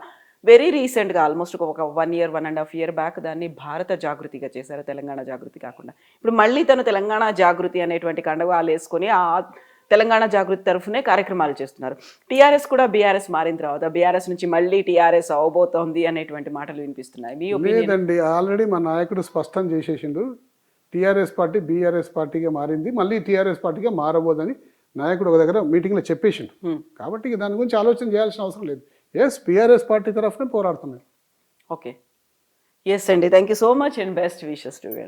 వెరీ రీసెంట్గా ఆల్మోస్ట్ ఒక 1 ఇయర్ 1.5 ఇయర్ బ్యాక్ దాన్ని భారత జాగృతిగా చేశారు, తెలంగాణ జాగృతి కాకుండా. ఇప్పుడు మళ్ళీ తను తెలంగాణ జాగృతి అనేటువంటి కండవాలు వేసుకొని ఆ తెలంగాణ జాగృతి తరఫునే కార్యక్రమాలు చేస్తున్నారు. టీఆర్ఎస్ కూడా బీఆర్ఎస్ మారిన తర్వాత బీఆర్ఎస్ నుంచి మళ్ళీ టీఆర్ఎస్ అవబోతోంది అనేటువంటి మాటలు వినిపిస్తున్నాయి. మీ ఒపీనియన్? లేదండి, ఆల్రెడీ మా నాయకుడు స్పష్టం చేసేసిండు. టీఆర్ఎస్ పార్టీ బీఆర్ఎస్ పార్టీగా మారింది, మళ్ళీ టీఆర్ఎస్ పార్టీగా మారబోదని నాయకుడు ఒక దగ్గర మీటింగ్లో చెప్పేసిండు. కాబట్టి దాని గురించి ఆలోచన చేయాల్సిన అవసరం లేదు. ఎస్, బీఆర్ఎస్ పార్టీ తరఫున పోరాడుతున్నాయి. ఓకే, ఎస్ అండి, thank you so much and best wishes to you.